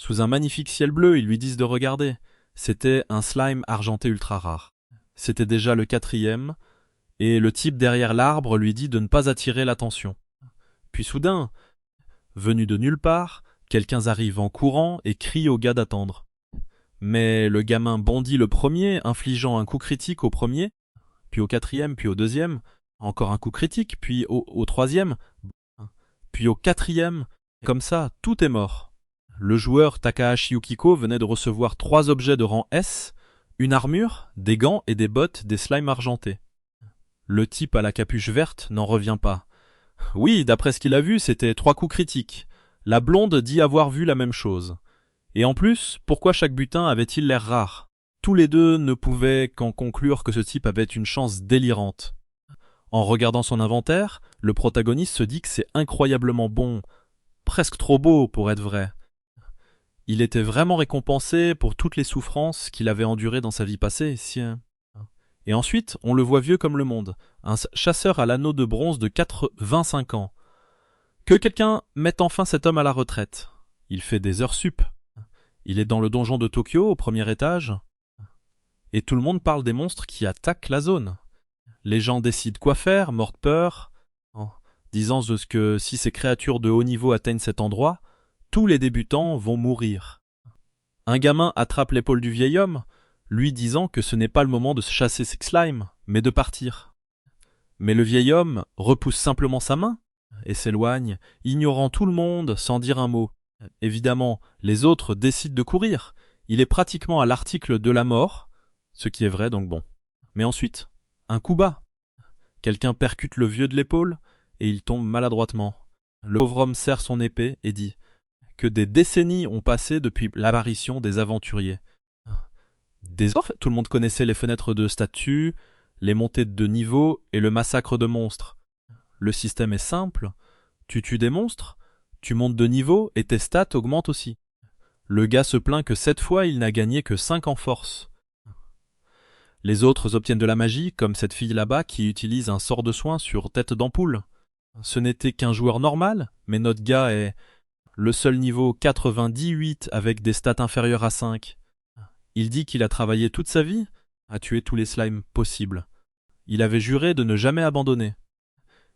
Sous un magnifique ciel bleu, ils lui disent de regarder. C'était un slime argenté ultra rare. C'était déjà le quatrième, et le type derrière l'arbre lui dit de ne pas attirer l'attention. Puis soudain, venu de nulle part, quelqu'un arrive en courant et crie au gars d'attendre. Mais le gamin bondit le premier, infligeant un coup critique au premier, puis au quatrième, puis au deuxième, encore un coup critique, puis au troisième, puis au quatrième. Comme ça, tout est mort. Le joueur Takahashi Yukiko venait de recevoir 3 objets de rang S, une armure, des gants et des bottes des slimes argentés. Le type à la capuche verte n'en revient pas. Oui, d'après ce qu'il a vu, c'était 3 coups critiques. La blonde dit avoir vu la même chose. Et en plus, pourquoi chaque butin avait-il l'air rare? Tous les deux ne pouvaient qu'en conclure que ce type avait une chance délirante. En regardant son inventaire, le protagoniste se dit que c'est incroyablement bon, presque trop beau pour être vrai. Il était vraiment récompensé pour toutes les souffrances qu'il avait endurées dans sa vie passée. Et ensuite, on le voit vieux comme le monde, un chasseur à l'anneau de bronze de 25 ans. Que quelqu'un mette enfin cet homme à la retraite. Il fait des heures sup. Il est dans le donjon de Tokyo, au premier étage. Et tout le monde parle des monstres qui attaquent la zone. Les gens décident quoi faire, mort de peur, en disant que si ces créatures de haut niveau atteignent cet endroit, tous les débutants vont mourir. Un gamin attrape l'épaule du vieil homme, lui disant que ce n'est pas le moment de chasser ses slimes, mais de partir. Mais le vieil homme repousse simplement sa main et s'éloigne, ignorant tout le monde sans dire un mot. Évidemment, les autres décident de courir. Il est pratiquement à l'article de la mort, ce qui est vrai donc bon. Mais ensuite, un coup bas. Quelqu'un percute le vieux de l'épaule et il tombe maladroitement. Le pauvre homme serre son épée et dit que des décennies ont passé depuis l'apparition des aventuriers. Tout le monde connaissait les fenêtres de statues, les montées de niveau et le massacre de monstres. Le système est simple, tu tues des monstres, tu montes de niveau et tes stats augmentent aussi. Le gars se plaint que cette fois il n'a gagné que 5 en force. Les autres obtiennent de la magie, comme cette fille là-bas qui utilise un sort de soin sur tête d'ampoule. Ce n'était qu'un joueur normal, mais notre gars est le seul niveau 98 avec des stats inférieures à 5. Il dit qu'il a travaillé toute sa vie à tuer tous les slimes possibles. Il avait juré de ne jamais abandonner.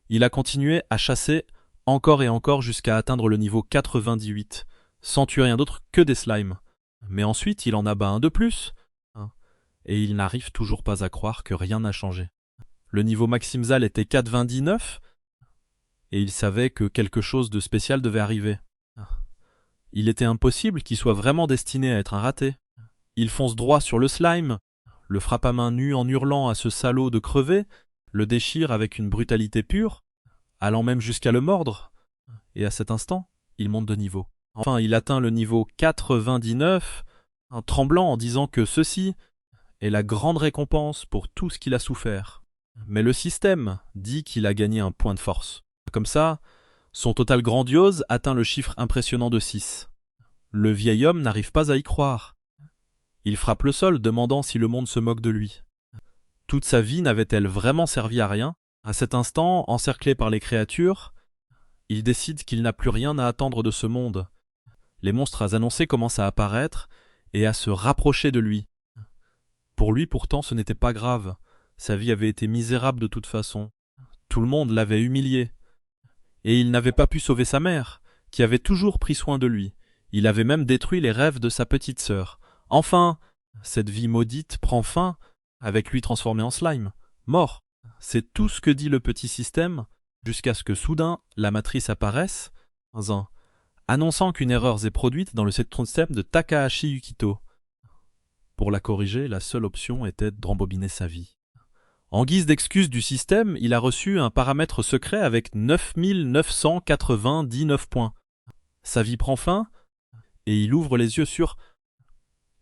Il a continué à chasser encore et encore jusqu'à atteindre le niveau 98, sans tuer rien d'autre que des slimes. Mais ensuite, il en abat un de plus, et il n'arrive toujours pas à croire que rien n'a changé. Le niveau maximum était 99, et il savait que quelque chose de spécial devait arriver. Il était impossible qu'il soit vraiment destiné à être un raté. Il fonce droit sur le slime, le frappe à main nue en hurlant à ce salaud de crever, le déchire avec une brutalité pure, allant même jusqu'à le mordre. Et à cet instant, il monte de niveau. Enfin, il atteint le niveau 99, en tremblant en disant que ceci est la grande récompense pour tout ce qu'il a souffert. Mais le système dit qu'il a gagné un point de force. Comme ça, son total grandiose atteint le chiffre impressionnant de 6. Le vieil homme n'arrive pas à y croire. Il frappe le sol, demandant si le monde se moque de lui. Toute sa vie n'avait-elle vraiment servi à rien? À cet instant, encerclé par les créatures, il décide qu'il n'a plus rien à attendre de ce monde. Les monstres annoncés commencent à apparaître et à se rapprocher de lui. Pour lui, pourtant, ce n'était pas grave. Sa vie avait été misérable de toute façon. Tout le monde l'avait humilié. Et il n'avait pas pu sauver sa mère, qui avait toujours pris soin de lui. Il avait même détruit les rêves de sa petite sœur. Enfin, cette vie maudite prend fin, avec lui transformé en slime, mort. C'est tout ce que dit le petit système, jusqu'à ce que soudain la matrice apparaisse, annonçant qu'une erreur est produite dans le système de Takahashi Yukito. Pour la corriger, la seule option était de rembobiner sa vie. En guise d'excuse du système, il a reçu un paramètre secret avec 9999 points. Sa vie prend fin, et il ouvre les yeux sur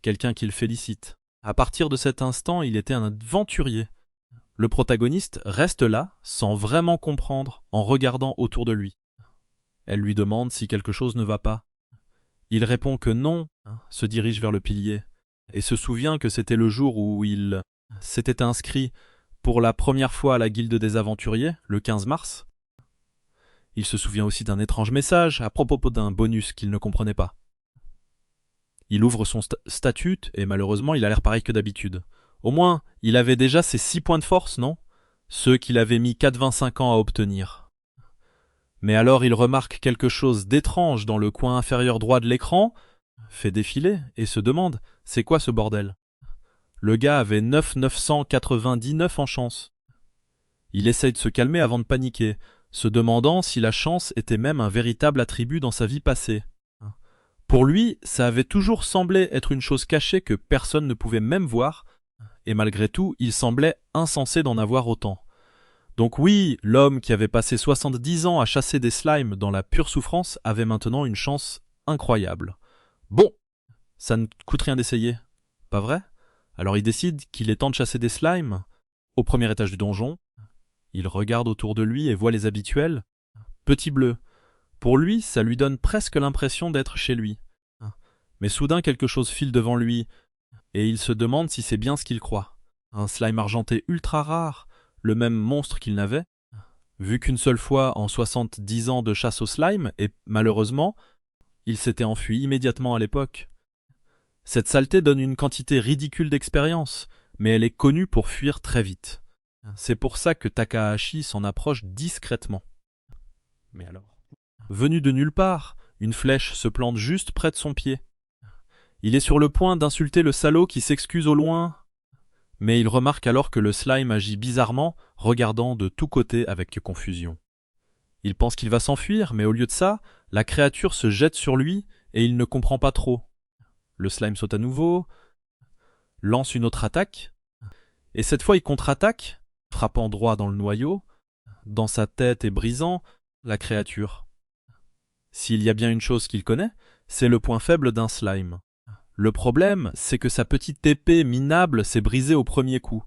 quelqu'un qu'il félicite. À partir de cet instant, il était un aventurier. Le protagoniste reste là, sans vraiment comprendre, en regardant autour de lui. Elle lui demande si quelque chose ne va pas. Il répond que non, se dirige vers le pilier, et se souvient que c'était le jour où il s'était inscrit pour la première fois à la Guilde des Aventuriers, le 15 mars. Il se souvient aussi d'un étrange message à propos d'un bonus qu'il ne comprenait pas. Il ouvre son statut et malheureusement il a l'air pareil que d'habitude. Au moins, il avait déjà ses 6 points de force, non? Ceux qu'il avait mis 4,25 ans à obtenir. Mais alors il remarque quelque chose d'étrange dans le coin inférieur droit de l'écran, fait défiler et se demande « c'est quoi ce bordel ?» Le gars avait 999 en chance. Il essaye de se calmer avant de paniquer, se demandant si la chance était même un véritable attribut dans sa vie passée. Pour lui, ça avait toujours semblé être une chose cachée que personne ne pouvait même voir, et malgré tout, il semblait insensé d'en avoir autant. Donc oui, l'homme qui avait passé 70 ans à chasser des slimes dans la pure souffrance avait maintenant une chance incroyable. Bon, ça ne coûte rien d'essayer, pas vrai? Alors il décide qu'il est temps de chasser des slimes. Au premier étage du donjon, il regarde autour de lui et voit les habituels. Petit bleu. Pour lui, ça lui donne presque l'impression d'être chez lui. Mais soudain quelque chose file devant lui, et il se demande si c'est bien ce qu'il croit. Un slime argenté ultra rare, le même monstre qu'il n'avait, vu qu'une seule fois en 70 ans de chasse au slime, et malheureusement, il s'était enfui immédiatement à l'époque. Cette saleté donne une quantité ridicule d'expérience, mais elle est connue pour fuir très vite. C'est pour ça que Takahashi s'en approche discrètement. Mais alors, venu de nulle part, une flèche se plante juste près de son pied. Il est sur le point d'insulter le salaud qui s'excuse au loin, mais il remarque alors que le slime agit bizarrement, regardant de tous côtés avec confusion. Il pense qu'il va s'enfuir, mais au lieu de ça, la créature se jette sur lui et il ne comprend pas trop. Le slime saute à nouveau, lance une autre attaque, et cette fois il contre-attaque, frappant droit dans le noyau, dans sa tête et brisant la créature. S'il y a bien une chose qu'il connaît, c'est le point faible d'un slime. Le problème, c'est que sa petite épée minable s'est brisée au premier coup.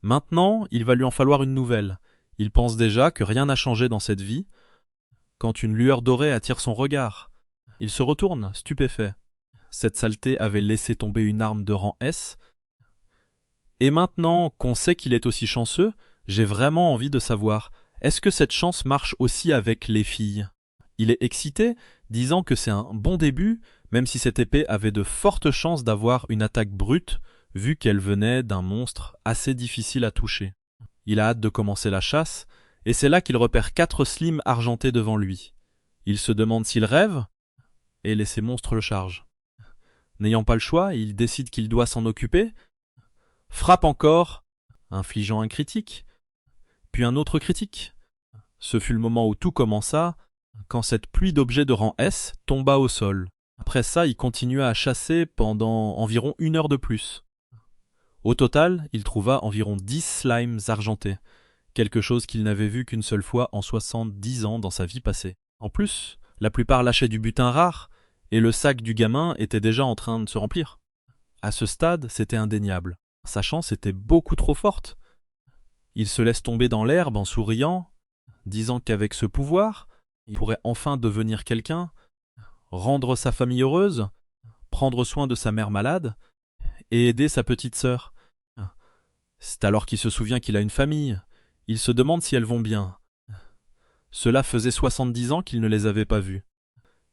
Maintenant, il va lui en falloir une nouvelle. Il pense déjà que rien n'a changé dans cette vie, quand une lueur dorée attire son regard. Il se retourne, stupéfait. Cette saleté avait laissé tomber une arme de rang S. Et maintenant qu'on sait qu'il est aussi chanceux, j'ai vraiment envie de savoir, est-ce que cette chance marche aussi avec les filles? Il est excité, disant que c'est un bon début, même si cette épée avait de fortes chances d'avoir une attaque brute, vu qu'elle venait d'un monstre assez difficile à toucher. Il a hâte de commencer la chasse, et c'est là qu'il repère 4 slimes argentés devant lui. Il se demande s'il rêve, et ces monstres le chargent. N'ayant pas le choix, il décide qu'il doit s'en occuper, frappe encore, infligeant un critique, puis un autre critique. Ce fut le moment où tout commença, quand cette pluie d'objets de rang S tomba au sol. Après ça, il continua à chasser pendant environ 1 heure de plus. Au total, il trouva environ 10 slimes argentés, quelque chose qu'il n'avait vu qu'une seule fois en 70 ans dans sa vie passée. En plus, la plupart lâchaient du butin rare, et le sac du gamin était déjà en train de se remplir. À ce stade, c'était indéniable. Sa chance était beaucoup trop forte. Il se laisse tomber dans l'herbe en souriant, disant qu'avec ce pouvoir, il pourrait enfin devenir quelqu'un, rendre sa famille heureuse, prendre soin de sa mère malade et aider sa petite sœur. C'est alors qu'il se souvient qu'il a une famille. Il se demande si elles vont bien. Cela faisait 70 ans qu'il ne les avait pas vues.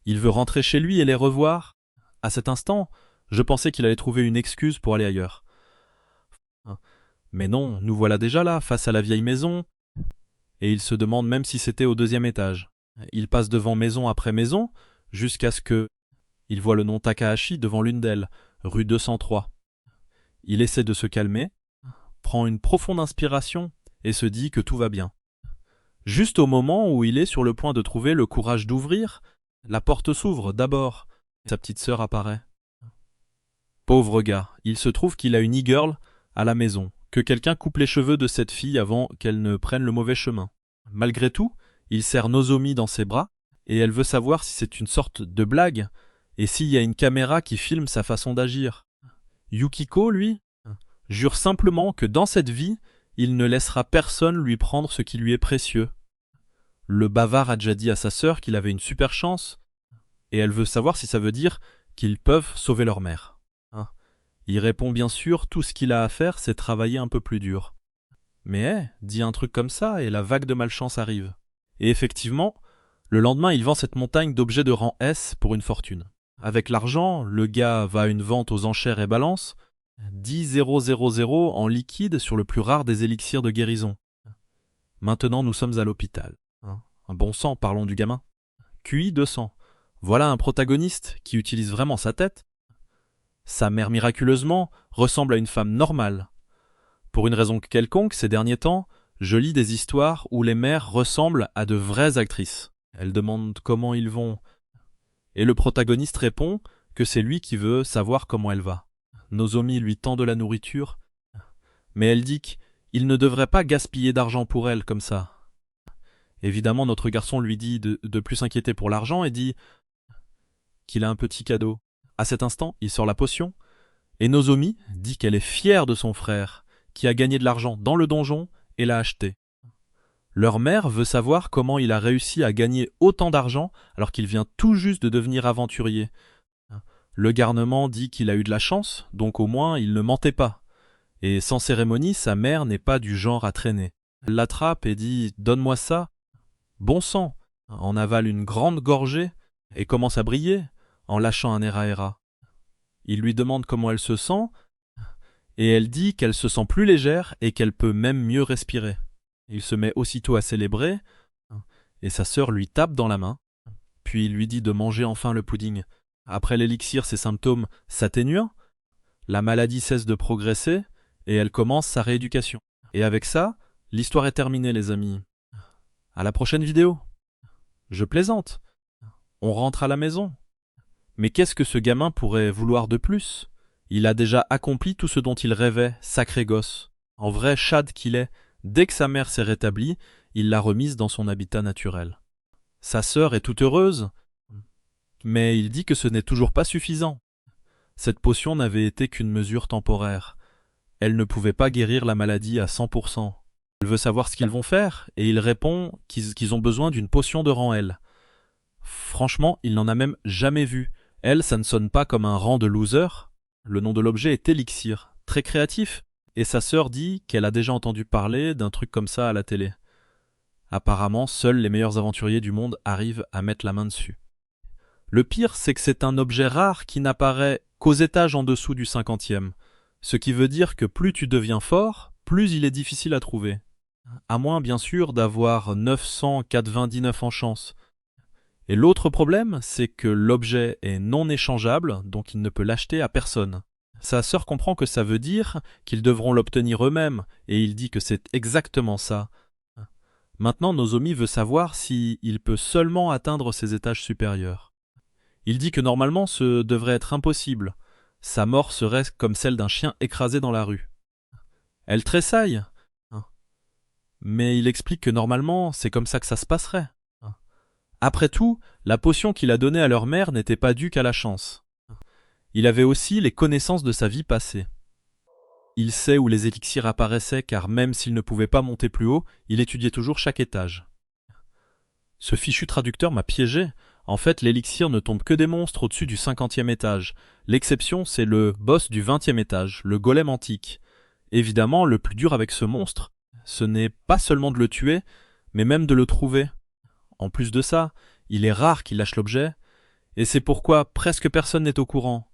Il veut rentrer chez lui et les revoir. À cet instant, je pensais qu'il allait trouver une excuse pour aller ailleurs. Mais non, nous voilà déjà là, face à la vieille maison, et il se demande même si c'était au 2e étage. Il passe devant maison après maison, jusqu'à ce que il voit le nom Takahashi devant l'une d'elles, rue 203. Il essaie de se calmer, prend une profonde inspiration et se dit que tout va bien. Juste au moment où il est sur le point de trouver le courage d'ouvrir, la porte s'ouvre d'abord, et sa petite sœur apparaît. Pauvre gars, il se trouve qu'il a une e-girl à la maison, que quelqu'un coupe les cheveux de cette fille avant qu'elle ne prenne le mauvais chemin. Malgré tout, il serre Nozomi dans ses bras, et elle veut savoir si c'est une sorte de blague, et s'il y a une caméra qui filme sa façon d'agir. Yukiko, lui, jure simplement que dans cette vie, il ne laissera personne lui prendre ce qui lui est précieux. Le bavard a déjà dit à sa sœur qu'il avait une super chance, et elle veut savoir si ça veut dire qu'ils peuvent sauver leur mère. Il répond bien sûr, tout ce qu'il a à faire, c'est travailler un peu plus dur. Mais dit un truc comme ça, et la vague de malchance arrive. Et effectivement, le lendemain, il vend cette montagne d'objets de rang S pour une fortune. Avec l'argent, le gars va à une vente aux enchères et balance 10 000 en liquide sur le plus rare des élixirs de guérison. Maintenant, nous sommes à l'hôpital. Un bon sang, parlons du gamin. QI 200. Voilà un protagoniste qui utilise vraiment sa tête. Sa mère, miraculeusement, ressemble à une femme normale. Pour une raison quelconque, ces derniers temps, je lis des histoires où les mères ressemblent à de vraies actrices. Elles demandent comment ils vont. Et le protagoniste répond que c'est lui qui veut savoir comment elle va. Nozomi lui tend de la nourriture, mais elle dit qu'il ne devrait pas gaspiller d'argent pour elle comme ça. Évidemment, notre garçon lui dit de plus s'inquiéter pour l'argent et dit qu'il a un petit cadeau. À cet instant, il sort la potion, et Nozomi dit qu'elle est fière de son frère, qui a gagné de l'argent dans le donjon et l'a acheté. Leur mère veut savoir comment il a réussi à gagner autant d'argent alors qu'il vient tout juste de devenir aventurier. Le garnement dit qu'il a eu de la chance, donc au moins il ne mentait pas. Et sans cérémonie, sa mère n'est pas du genre à traîner. Elle l'attrape et dit « Donne-moi ça ». Bon sang, en avale une grande gorgée et commence à briller en lâchant un Era. Il lui demande comment elle se sent et elle dit qu'elle se sent plus légère et qu'elle peut même mieux respirer. Il se met aussitôt à célébrer et sa sœur lui tape dans la main, puis il lui dit de manger enfin le pudding. Après l'élixir, ses symptômes s'atténuent, la maladie cesse de progresser et elle commence sa rééducation. Et avec ça, l'histoire est terminée les amis. À la prochaine vidéo. Je plaisante. On rentre à la maison. Mais qu'est-ce que ce gamin pourrait vouloir de plus? Il a déjà accompli tout ce dont il rêvait, sacré gosse. En vrai chad qu'il est, dès que sa mère s'est rétablie, il l'a remise dans son habitat naturel. Sa sœur est toute heureuse, mais il dit que ce n'est toujours pas suffisant. Cette potion n'avait été qu'une mesure temporaire. Elle ne pouvait pas guérir la maladie à 100%. Elle veut savoir ce qu'ils vont faire, et il répond qu'ils ont besoin d'une potion de rang L. Franchement, il n'en a même jamais vu. L, ça ne sonne pas comme un rang de loser. Le nom de l'objet est Élixir, très créatif. Et sa sœur dit qu'elle a déjà entendu parler d'un truc comme ça à la télé. Apparemment, seuls les meilleurs aventuriers du monde arrivent à mettre la main dessus. Le pire, c'est que c'est un objet rare qui n'apparaît qu'aux étages en dessous du 50e. Ce qui veut dire que plus tu deviens fort, plus il est difficile à trouver. À moins, bien sûr, d'avoir 999 en chance. Et l'autre problème, c'est que l'objet est non échangeable, donc il ne peut l'acheter à personne. Sa sœur comprend que ça veut dire qu'ils devront l'obtenir eux-mêmes, et il dit que c'est exactement ça. Maintenant, Nozomi veut savoir s'il peut seulement atteindre ses étages supérieurs. Il dit que normalement ce devrait être impossible. Sa mort serait comme celle d'un chien écrasé dans la rue. Elle tressaille. Mais il explique que normalement, c'est comme ça que ça se passerait. Après tout, la potion qu'il a donnée à leur mère n'était pas due qu'à la chance. Il avait aussi les connaissances de sa vie passée. Il sait où les élixirs apparaissaient car même s'il ne pouvait pas monter plus haut, il étudiait toujours chaque étage. Ce fichu traducteur m'a piégé. En fait, l'élixir ne tombe que des monstres au-dessus du 50e étage. L'exception, c'est le boss du 20e étage, le golem antique. Évidemment, le plus dur avec ce monstre, ce n'est pas seulement de le tuer, mais même de le trouver. En plus de ça, il est rare qu'il lâche l'objet, et c'est pourquoi presque personne n'est au courant.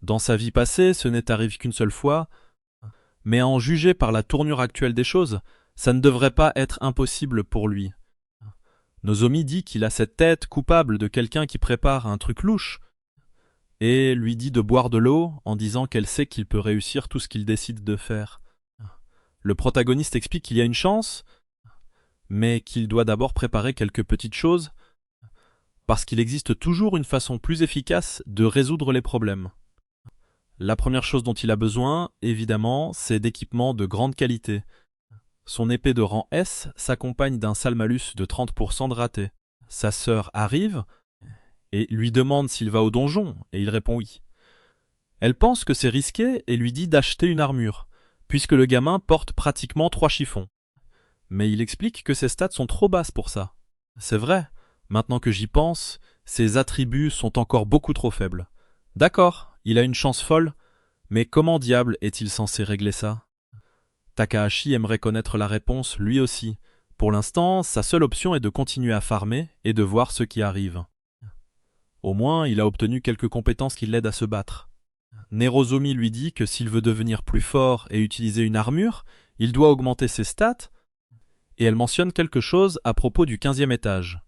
Dans sa vie passée, ce n'est arrivé qu'une seule fois, mais à en juger par la tournure actuelle des choses, ça ne devrait pas être impossible pour lui. Nozomi dit qu'il a cette tête coupable de quelqu'un qui prépare un truc louche, et lui dit de boire de l'eau en disant qu'elle sait qu'il peut réussir tout ce qu'il décide de faire. Le protagoniste explique qu'il y a une chance, mais qu'il doit d'abord préparer quelques petites choses, parce qu'il existe toujours une façon plus efficace de résoudre les problèmes. La première chose dont il a besoin, évidemment, c'est d'équipements de grande qualité. Son épée de rang S s'accompagne d'un sale malus de 30% de raté. Sa sœur arrive et lui demande s'il va au donjon, et il répond oui. Elle pense que c'est risqué et lui dit d'acheter une armure, puisque le gamin porte pratiquement 3 chiffons. Mais il explique que ses stats sont trop basses pour ça. C'est vrai, maintenant que j'y pense, ses attributs sont encore beaucoup trop faibles. D'accord, il a une chance folle, mais comment diable est-il censé régler ça? Takahashi aimerait connaître la réponse lui aussi. Pour l'instant, sa seule option est de continuer à farmer et de voir ce qui arrive. Au moins, il a obtenu quelques compétences qui l'aident à se battre. Nerozomi lui dit que s'il veut devenir plus fort et utiliser une armure, il doit augmenter ses stats, et elle mentionne quelque chose à propos du 15e étage.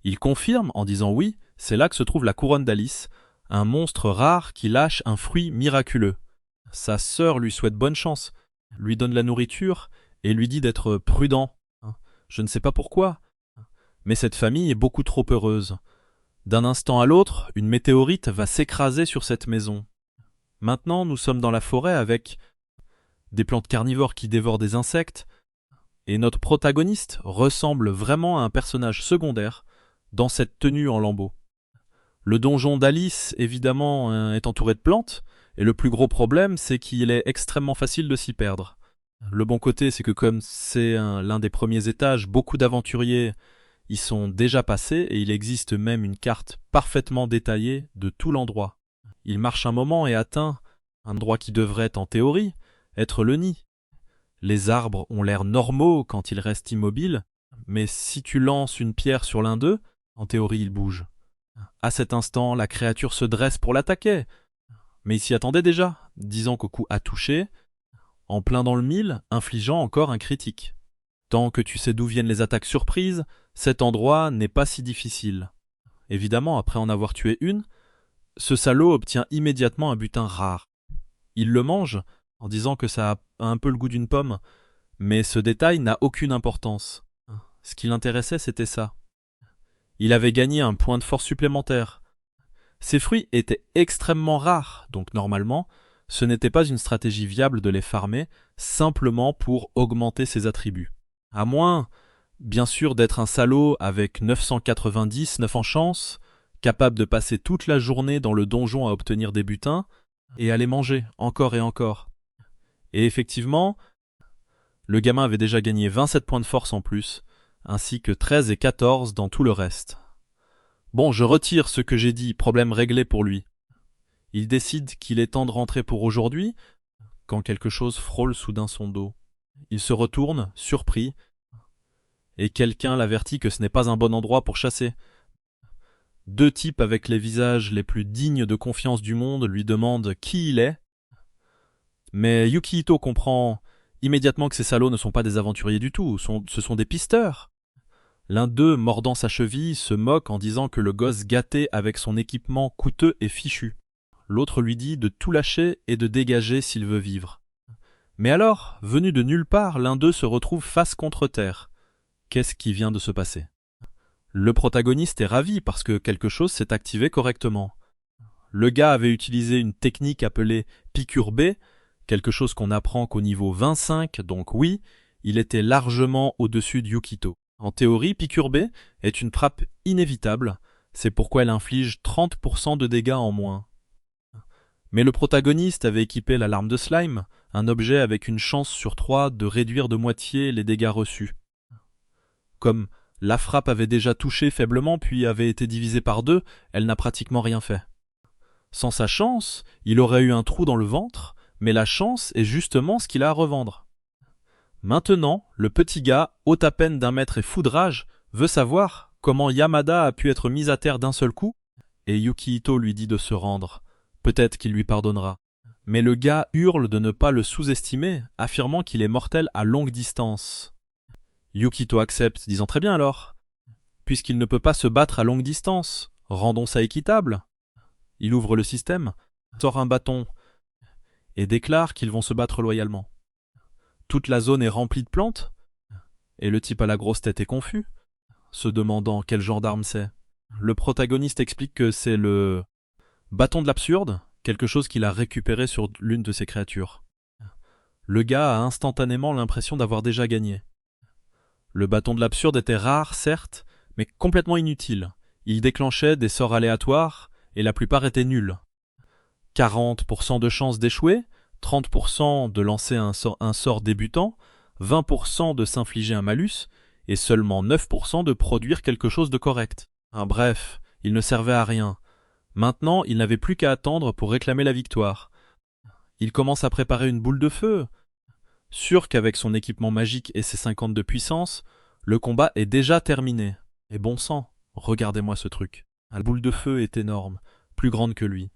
Il confirme en disant oui, c'est là que se trouve la couronne d'Alice, un monstre rare qui lâche un fruit miraculeux. Sa sœur lui souhaite bonne chance, lui donne la nourriture et lui dit d'être prudent. Je ne sais pas pourquoi, mais cette famille est beaucoup trop heureuse. D'un instant à l'autre, une météorite va s'écraser sur cette maison. Maintenant, nous sommes dans la forêt avec des plantes carnivores qui dévorent des insectes, et notre protagoniste ressemble vraiment à un personnage secondaire dans cette tenue en lambeaux. Le donjon d'Alice, évidemment, est entouré de plantes, et le plus gros problème, c'est qu'il est extrêmement facile de s'y perdre. Le bon côté, c'est que comme c'est l'un des premiers étages, beaucoup d'aventuriers y sont déjà passés, et il existe même une carte parfaitement détaillée de tout l'endroit. Il marche un moment et atteint un endroit qui devrait, en théorie, être le nid. Les arbres ont l'air normaux quand ils restent immobiles, mais si tu lances une pierre sur l'un d'eux, en théorie il bouge. À cet instant, la créature se dresse pour l'attaquer, mais il s'y attendait déjà, disant qu'au coup a touché, en plein dans le mille, infligeant encore un critique. Tant que tu sais d'où viennent les attaques surprises, cet endroit n'est pas si difficile. Évidemment, après en avoir tué une, ce salaud obtient immédiatement un butin rare. Il le mange, en disant que ça a un peu le goût d'une pomme, mais ce détail n'a aucune importance. Ce qui l'intéressait, c'était ça. Il avait gagné un point de force supplémentaire. Ces fruits étaient extrêmement rares, donc normalement, ce n'était pas une stratégie viable de les farmer, simplement pour augmenter ses attributs. À moins, bien sûr, d'être un salaud avec 990, 9 en chance, capable de passer toute la journée dans le donjon à obtenir des butins, et à les manger, encore et encore. Et effectivement, le gamin avait déjà gagné 27 points de force en plus, ainsi que 13 et 14 dans tout le reste. Bon, je retire ce que j'ai dit, problème réglé pour lui. Il décide qu'il est temps de rentrer pour aujourd'hui, quand quelque chose frôle soudain son dos. Il se retourne, surpris, et quelqu'un l'avertit que ce n'est pas un bon endroit pour chasser. Deux types avec les visages les plus dignes de confiance du monde lui demandent qui il est, mais Yukihito comprend immédiatement que ces salauds ne sont pas des aventuriers du tout, ce sont des pisteurs. L'un d'eux, mordant sa cheville, se moque en disant que le gosse gâté avec son équipement coûteux est fichu. L'autre lui dit de tout lâcher et de dégager s'il veut vivre. Mais alors, venu de nulle part, l'un d'eux se retrouve face contre terre. Qu'est-ce qui vient de se passer ? Le protagoniste est ravi parce que quelque chose s'est activé correctement. Le gars avait utilisé une technique appelée piqûre B, quelque chose qu'on apprend qu'au niveau 25, donc oui, il était largement au-dessus de Yukito. En théorie, piqûre B est une frappe inévitable, c'est pourquoi elle inflige 30% de dégâts en moins. Mais le protagoniste avait équipé la larme de slime, un objet avec une chance sur 3 de réduire de moitié les dégâts reçus. Comme la frappe avait déjà touché faiblement puis avait été divisée par 2, elle n'a pratiquement rien fait. Sans sa chance, il aurait eu un trou dans le ventre, mais la chance est justement ce qu'il a à revendre. Maintenant, le petit gars, haut à peine d'1 mètre et fou de rage, veut savoir comment Yamada a pu être mis à terre d'un seul coup, et Yukihito lui dit de se rendre. Peut-être qu'il lui pardonnera. Mais le gars hurle de ne pas le sous-estimer, affirmant qu'il est mortel à longue distance. Yukihito accepte, disant très bien alors. Puisqu'il ne peut pas se battre à longue distance, rendons ça équitable. Il ouvre le système, sort un bâton, et déclare qu'ils vont se battre loyalement. Toute la zone est remplie de plantes, et le type à la grosse tête est confus, se demandant quel genre d'arme c'est. Le protagoniste explique que c'est le bâton de l'absurde, quelque chose qu'il a récupéré sur l'une de ses créatures. Le gars a instantanément l'impression d'avoir déjà gagné. Le bâton de l'absurde était rare, certes, mais complètement inutile. Il déclenchait des sorts aléatoires, et la plupart étaient nuls. 40% de chance d'échouer, 30% de lancer un sort débutant, 20% de s'infliger un malus, et seulement 9% de produire quelque chose de correct. Bref, il ne servait à rien. Maintenant, il n'avait plus qu'à attendre pour réclamer la victoire. Il commence à préparer une boule de feu. Sûr qu'avec son équipement magique et ses 50 de puissance, le combat est déjà terminé. Et bon sang, regardez-moi ce truc. La boule de feu est énorme, plus grande que lui.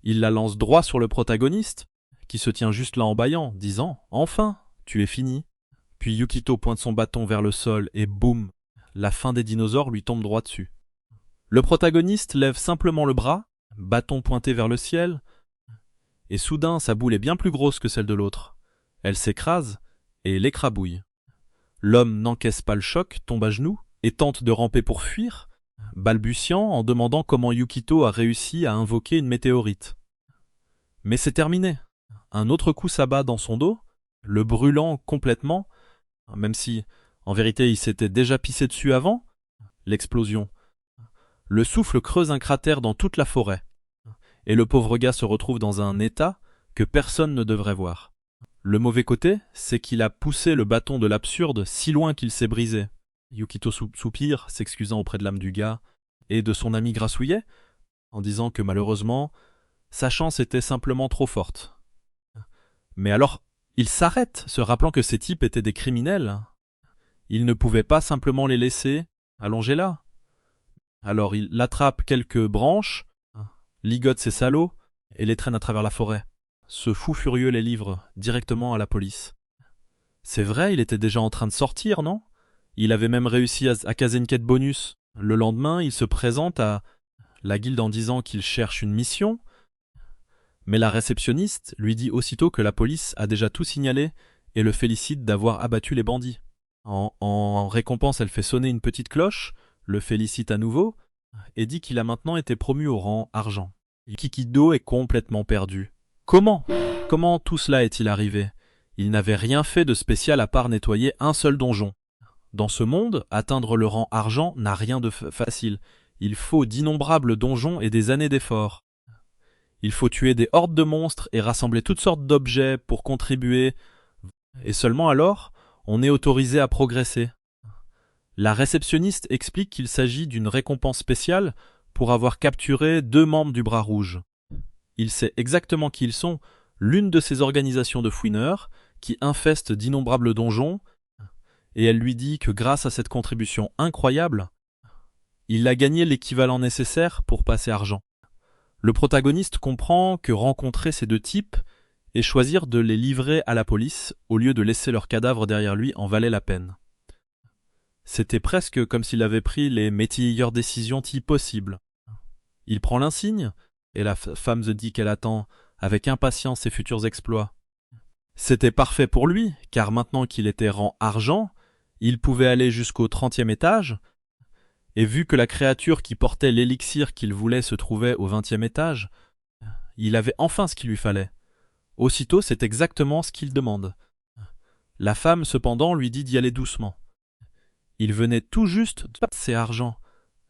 Il la lance droit sur le protagoniste, qui se tient juste là en bâillant, disant « Enfin, tu es fini !» Puis Yukito pointe son bâton vers le sol et boum, la fin des dinosaures lui tombe droit dessus. Le protagoniste lève simplement le bras, bâton pointé vers le ciel, et soudain sa boule est bien plus grosse que celle de l'autre. Elle s'écrase et l'écrabouille. L'homme n'encaisse pas le choc, tombe à genoux et tente de ramper pour fuir, balbutiant en demandant comment Yukito a réussi à invoquer une météorite. Mais c'est terminé. Un autre coup s'abat dans son dos, le brûlant complètement, même si, en vérité, il s'était déjà pissé dessus avant. L'explosion. Le souffle creuse un cratère dans toute la forêt, et le pauvre gars se retrouve dans un état que personne ne devrait voir. Le mauvais côté, c'est qu'il a poussé le bâton de l'absurde si loin qu'il s'est brisé. Yukito soupire, s'excusant auprès de l'âme du gars et de son ami grassouillet, en disant que malheureusement, sa chance était simplement trop forte. Mais alors, il s'arrête, se rappelant que ces types étaient des criminels. Il ne pouvait pas simplement les laisser allongés là. Alors il attrape quelques branches, ligote ces salauds et les traîne à travers la forêt. Ce fou furieux les livre directement à la police. C'est vrai, il était déjà en train de sortir, non? Il avait même réussi à caser une quête bonus. Le lendemain, il se présente à la guilde en disant qu'il cherche une mission, mais la réceptionniste lui dit aussitôt que la police a déjà tout signalé et le félicite d'avoir abattu les bandits. En récompense, elle fait sonner une petite cloche, le félicite à nouveau et dit qu'il a maintenant été promu au rang argent. Kikido est complètement perdu. Comment tout cela est-il arrivé? Il n'avait rien fait de spécial à part nettoyer un seul donjon. Dans ce monde, atteindre le rang argent n'a rien de facile. Il faut d'innombrables donjons et des années d'efforts. Il faut tuer des hordes de monstres et rassembler toutes sortes d'objets pour contribuer. Et seulement alors, on est autorisé à progresser. La réceptionniste explique qu'il s'agit d'une récompense spéciale pour avoir capturé 2 membres du Bras Rouge. Il sait exactement qui ils sont, l'une de ces organisations de fouineurs qui infestent d'innombrables donjons, et elle lui dit que grâce à cette contribution incroyable, il a gagné l'équivalent nécessaire pour passer argent. Le protagoniste comprend que rencontrer ces 2 types et choisir de les livrer à la police au lieu de laisser leurs cadavres derrière lui en valait la peine. C'était presque comme s'il avait pris les meilleures décisions possibles. Il prend l'insigne, et la femme se dit qu'elle attend avec impatience ses futurs exploits. C'était parfait pour lui, car maintenant qu'il était rang argent, il pouvait aller jusqu'au 30e étage, et vu que la créature qui portait l'élixir qu'il voulait se trouvait au 20e étage, il avait enfin ce qu'il lui fallait. Aussitôt, c'est exactement ce qu'il demande. La femme, cependant, lui dit d'y aller doucement. Il venait tout juste de passer argent.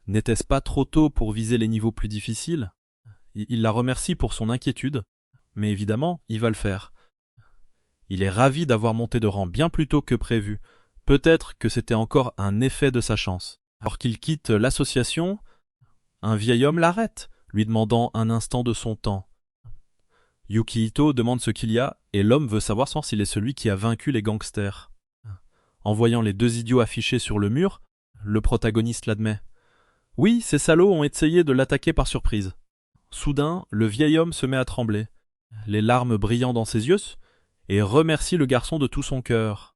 N'était-ce pas trop tôt pour viser les niveaux plus difficiles? Il la remercie pour son inquiétude, mais évidemment, il va le faire. Il est ravi d'avoir monté de rang bien plus tôt que prévu. Peut-être que c'était encore un effet de sa chance. Alors qu'il quitte l'association, un vieil homme l'arrête, lui demandant un instant de son temps. Yukihito demande ce qu'il y a, et l'homme veut savoir s'il est celui qui a vaincu les gangsters. En voyant les 2 idiots affichés sur le mur, le protagoniste l'admet. Oui, ces salauds ont essayé de l'attaquer par surprise. Soudain, le vieil homme se met à trembler, les larmes brillant dans ses yeux, et remercie le garçon de tout son cœur.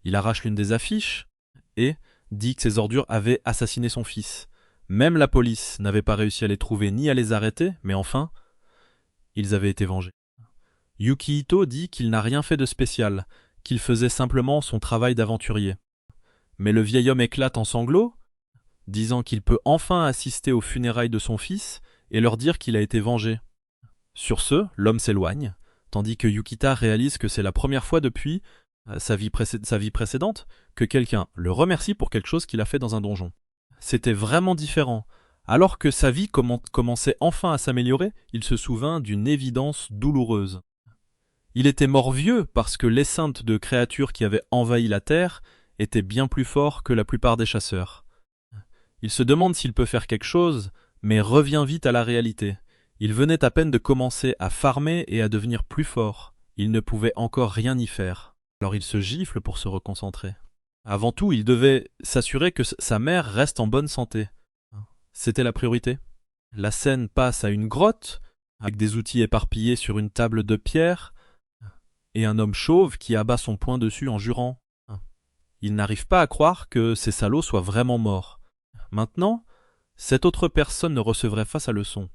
Il arrache l'une des affiches et dit que ces ordures avaient assassiné son fils. Même la police n'avait pas réussi à les trouver ni à les arrêter, mais enfin, ils avaient été vengés. Yukihito dit qu'il n'a rien fait de spécial, qu'il faisait simplement son travail d'aventurier. Mais le vieil homme éclate en sanglots, disant qu'il peut enfin assister aux funérailles de son fils et leur dire qu'il a été vengé. Sur ce, l'homme s'éloigne, tandis que Yukita réalise que c'est la première fois depuis sa vie précédente que quelqu'un le remercie pour quelque chose qu'il a fait dans un donjon. C'était vraiment différent. Alors que sa vie commençait enfin à s'améliorer, il se souvint d'une évidence douloureuse. Il était mort vieux parce que l'essainte de créatures qui avaient envahi la terre était bien plus fort que la plupart des chasseurs. Il se demande s'il peut faire quelque chose, mais revient vite à la réalité. Il venait à peine de commencer à farmer et à devenir plus fort. Il ne pouvait encore rien y faire. Alors il se gifle pour se reconcentrer. Avant tout, il devait s'assurer que sa mère reste en bonne santé. C'était la priorité. La scène passe à une grotte, avec des outils éparpillés sur une table de pierre, et un homme chauve qui abat son poing dessus en jurant. Il n'arrive pas à croire que ces salauds soient vraiment morts. Maintenant, cette autre personne ne recevrait pas sa leçon.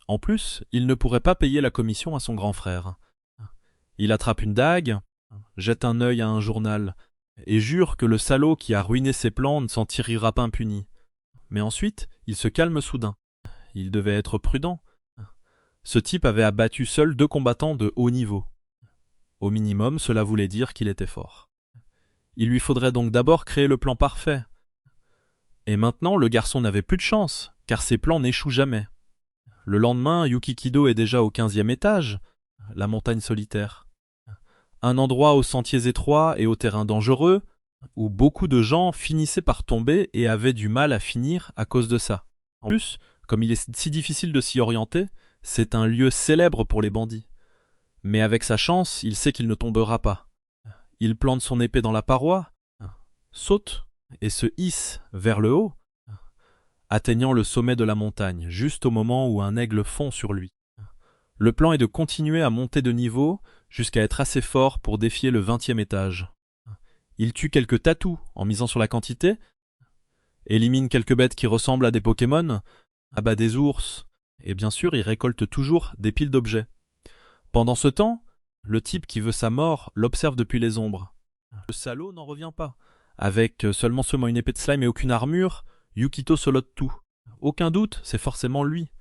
En plus, il ne pourrait pas payer la commission à son grand frère. Il attrape une dague, jette un œil à un journal, et jure que le salaud qui a ruiné ses plans ne s'en tirera pas impuni. Mais ensuite, il se calme soudain. Il devait être prudent. Ce type avait abattu seul 2 combattants de haut niveau. Au minimum, cela voulait dire qu'il était fort. Il lui faudrait donc d'abord créer le plan parfait. Et maintenant, le garçon n'avait plus de chance, car ses plans n'échouent jamais. Le lendemain, Yukikido est déjà au 15e étage, la montagne solitaire. Un endroit aux sentiers étroits et aux terrains dangereux, où beaucoup de gens finissaient par tomber et avaient du mal à finir à cause de ça. En plus, comme il est si difficile de s'y orienter, c'est un lieu célèbre pour les bandits. Mais avec sa chance, il sait qu'il ne tombera pas. Il plante son épée dans la paroi, saute et se hisse vers le haut, atteignant le sommet de la montagne, juste au moment où un aigle fond sur lui. Le plan est de continuer à monter de niveau jusqu'à être assez fort pour défier le 20e étage. Il tue quelques tatous en misant sur la quantité, élimine quelques bêtes qui ressemblent à des Pokémon, abat des ours, et bien sûr il récolte toujours des piles d'objets. Pendant ce temps, le type qui veut sa mort l'observe depuis les ombres. Le salaud n'en revient pas. Avec seulement une épée de slime et aucune armure, Yukito se lote tout. Aucun doute, c'est forcément lui.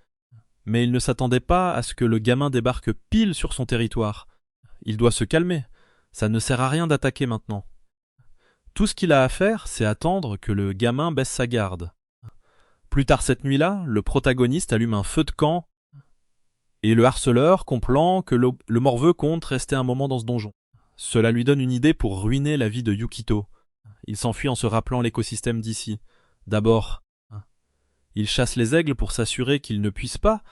Mais il ne s'attendait pas à ce que le gamin débarque pile sur son territoire. Il doit se calmer. Ça ne sert à rien d'attaquer maintenant. Tout ce qu'il a à faire, c'est attendre que le gamin baisse sa garde. Plus tard cette nuit-là, le protagoniste allume un feu de camp et le harceleur comprend que le morveux compte rester un moment dans ce donjon. Cela lui donne une idée pour ruiner la vie de Yukito. Il s'enfuit en se rappelant l'écosystème d'ici. D'abord, il chasse les aigles pour s'assurer qu'ils ne puissent pas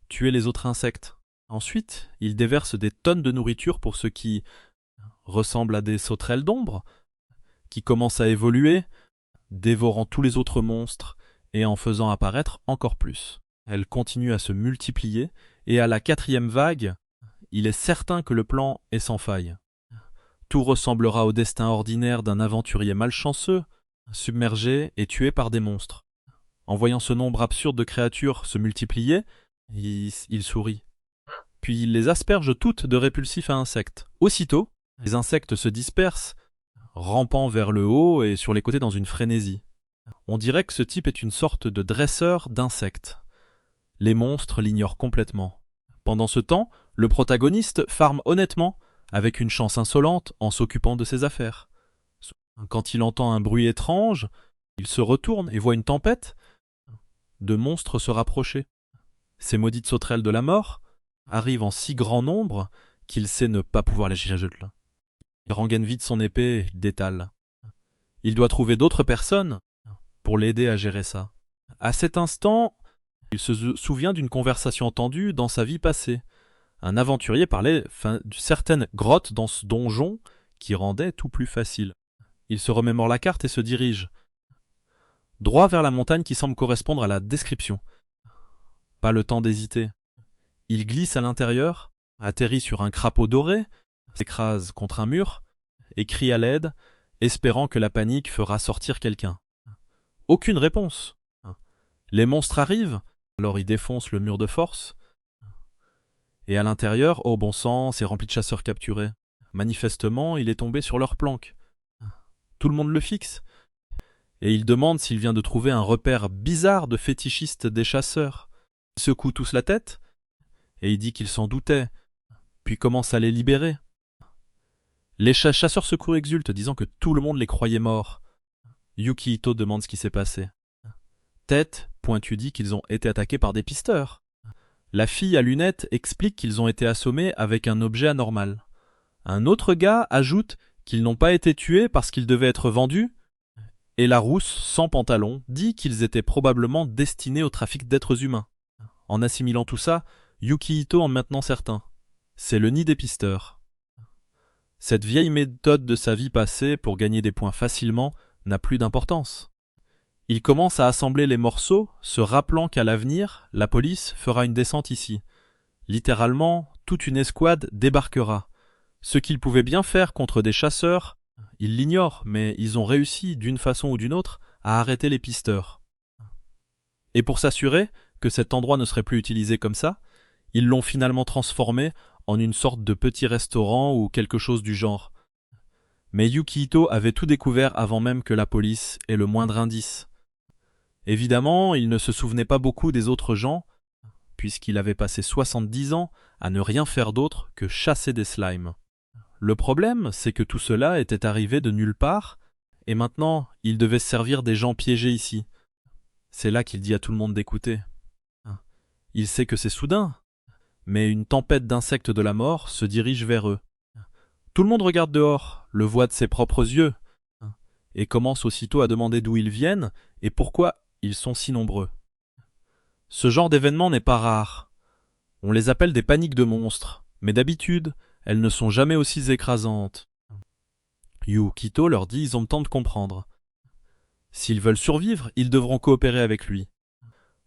tuer les autres insectes. Ensuite, il déverse des tonnes de nourriture pour ceux qui ressemblent à des sauterelles d'ombre, qui commencent à évoluer, dévorant tous les autres monstres et en faisant apparaître encore plus. Elles continuent à se multiplier et à la 4e vague, il est certain que le plan est sans faille. Tout ressemblera au destin ordinaire d'un aventurier malchanceux, submergé et tué par des monstres. En voyant ce nombre absurde de créatures se multiplier, il sourit. Puis il les asperge toutes de répulsifs à insectes. Aussitôt, les insectes se dispersent, rampant vers le haut et sur les côtés dans une frénésie. On dirait que ce type est une sorte de dresseur d'insectes. Les monstres l'ignorent complètement. Pendant ce temps, le protagoniste farme honnêtement, avec une chance insolente, en s'occupant de ses affaires. Quand il entend un bruit étrange, il se retourne et voit une tempête de monstres se rapprocher. Ces maudites sauterelles de la mort arrivent en si grand nombre qu'il sait ne pas pouvoir les chasser. Il rengaine vite son épée et détale. Il doit trouver d'autres personnes pour l'aider à gérer ça. À cet instant, il se souvient d'une conversation entendue dans sa vie passée. Un aventurier parlait d'une certaine grotte dans ce donjon qui rendait tout plus facile. Il se remémore la carte et se dirige droit vers la montagne qui semble correspondre à la description. Pas le temps d'hésiter. Il glisse à l'intérieur, atterrit sur un crapaud doré, s'écrase contre un mur et crie à l'aide, espérant que la panique fera sortir quelqu'un. Aucune réponse. Les monstres arrivent, alors il défonce le mur de force. Et à l'intérieur, oh bon sang, c'est rempli de chasseurs capturés. Manifestement, il est tombé sur leur planque. Tout le monde le fixe. Et il demande s'il vient de trouver un repère bizarre de fétichistes des chasseurs. Ils secouent tous la tête, et il dit qu'il s'en doutait, puis commence à les libérer. Les chasseurs secours exultent, disant que tout le monde les croyait morts. Yukito demande ce qui s'est passé. Tête, Pointu dit qu'ils ont été attaqués par des pisteurs. La fille à lunettes explique qu'ils ont été assommés avec un objet anormal. Un autre gars ajoute qu'ils n'ont pas été tués parce qu'ils devaient être vendus, et la rousse, sans pantalon, dit qu'ils étaient probablement destinés au trafic d'êtres humains. En assimilant tout ça, Yukito en est maintenant certain. C'est le nid des pisteurs. Cette vieille méthode de sa vie passée pour gagner des points facilement n'a plus d'importance. Il commence à assembler les morceaux, se rappelant qu'à l'avenir, la police fera une descente ici. Littéralement, toute une escouade débarquera. Ce qu'ils pouvaient bien faire contre des chasseurs, ils l'ignorent, mais ils ont réussi, d'une façon ou d'une autre, à arrêter les pisteurs. Et pour s'assurer que cet endroit ne serait plus utilisé comme ça, ils l'ont finalement transformé en une sorte de petit restaurant ou quelque chose du genre. Mais Yukihito avait tout découvert avant même que la police ait le moindre indice. Évidemment, il ne se souvenait pas beaucoup des autres gens, puisqu'il avait passé 70 ans à ne rien faire d'autre que chasser des slimes. Le problème, c'est que tout cela était arrivé de nulle part, et maintenant, il devait se servir des gens piégés ici. C'est là qu'il dit à tout le monde d'écouter. Il sait que c'est soudain, mais une tempête d'insectes de la mort se dirige vers eux. Tout le monde regarde dehors, le voit de ses propres yeux, et commence aussitôt à demander d'où ils viennent et pourquoi ils sont si nombreux. Ce genre d'événement n'est pas rare. On les appelle des paniques de monstres, mais d'habitude, elles ne sont jamais aussi écrasantes. Yukihito leur dit ils ont le temps de comprendre. S'ils veulent survivre, ils devront coopérer avec lui.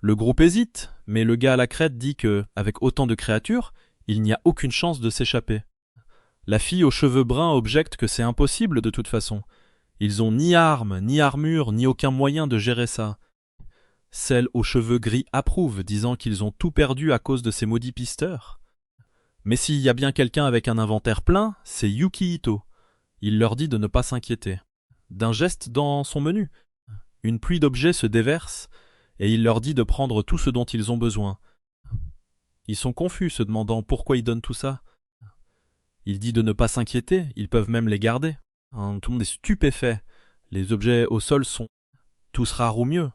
Le groupe hésite, mais le gars à la crête dit que, avec autant de créatures, il n'y a aucune chance de s'échapper. La fille aux cheveux bruns objecte que c'est impossible de toute façon. Ils ont ni armes, ni armure, ni aucun moyen de gérer ça. Celle aux cheveux gris approuve, disant qu'ils ont tout perdu à cause de ces maudits pisteurs. Mais s'il y a bien quelqu'un avec un inventaire plein, c'est Yukihito. Il leur dit de ne pas s'inquiéter. D'un geste dans son menu, une pluie d'objets se déverse, et il leur dit de prendre tout ce dont ils ont besoin. Ils sont confus, se demandant pourquoi il donne tout ça. Il dit de ne pas s'inquiéter, ils peuvent même les garder. Tout le monde est stupéfait. Les objets au sol sont tous rares ou mieux.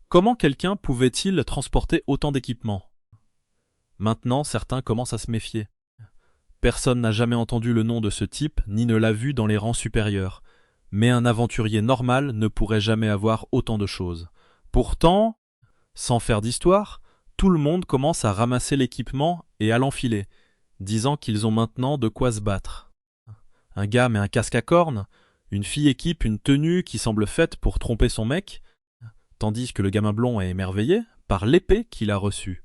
Comment quelqu'un pouvait-il transporter autant d'équipements? Maintenant, certains commencent à se méfier. Personne n'a jamais entendu le nom de ce type, ni ne l'a vu dans les rangs supérieurs. Mais un aventurier normal ne pourrait jamais avoir autant de choses. Pourtant, sans faire d'histoire, tout le monde commence à ramasser l'équipement et à l'enfiler, disant qu'ils ont maintenant de quoi se battre. Un gars met un casque à cornes, une fille équipe une tenue qui semble faite pour tromper son mec, tandis que le gamin blond est émerveillé par l'épée qu'il a reçue.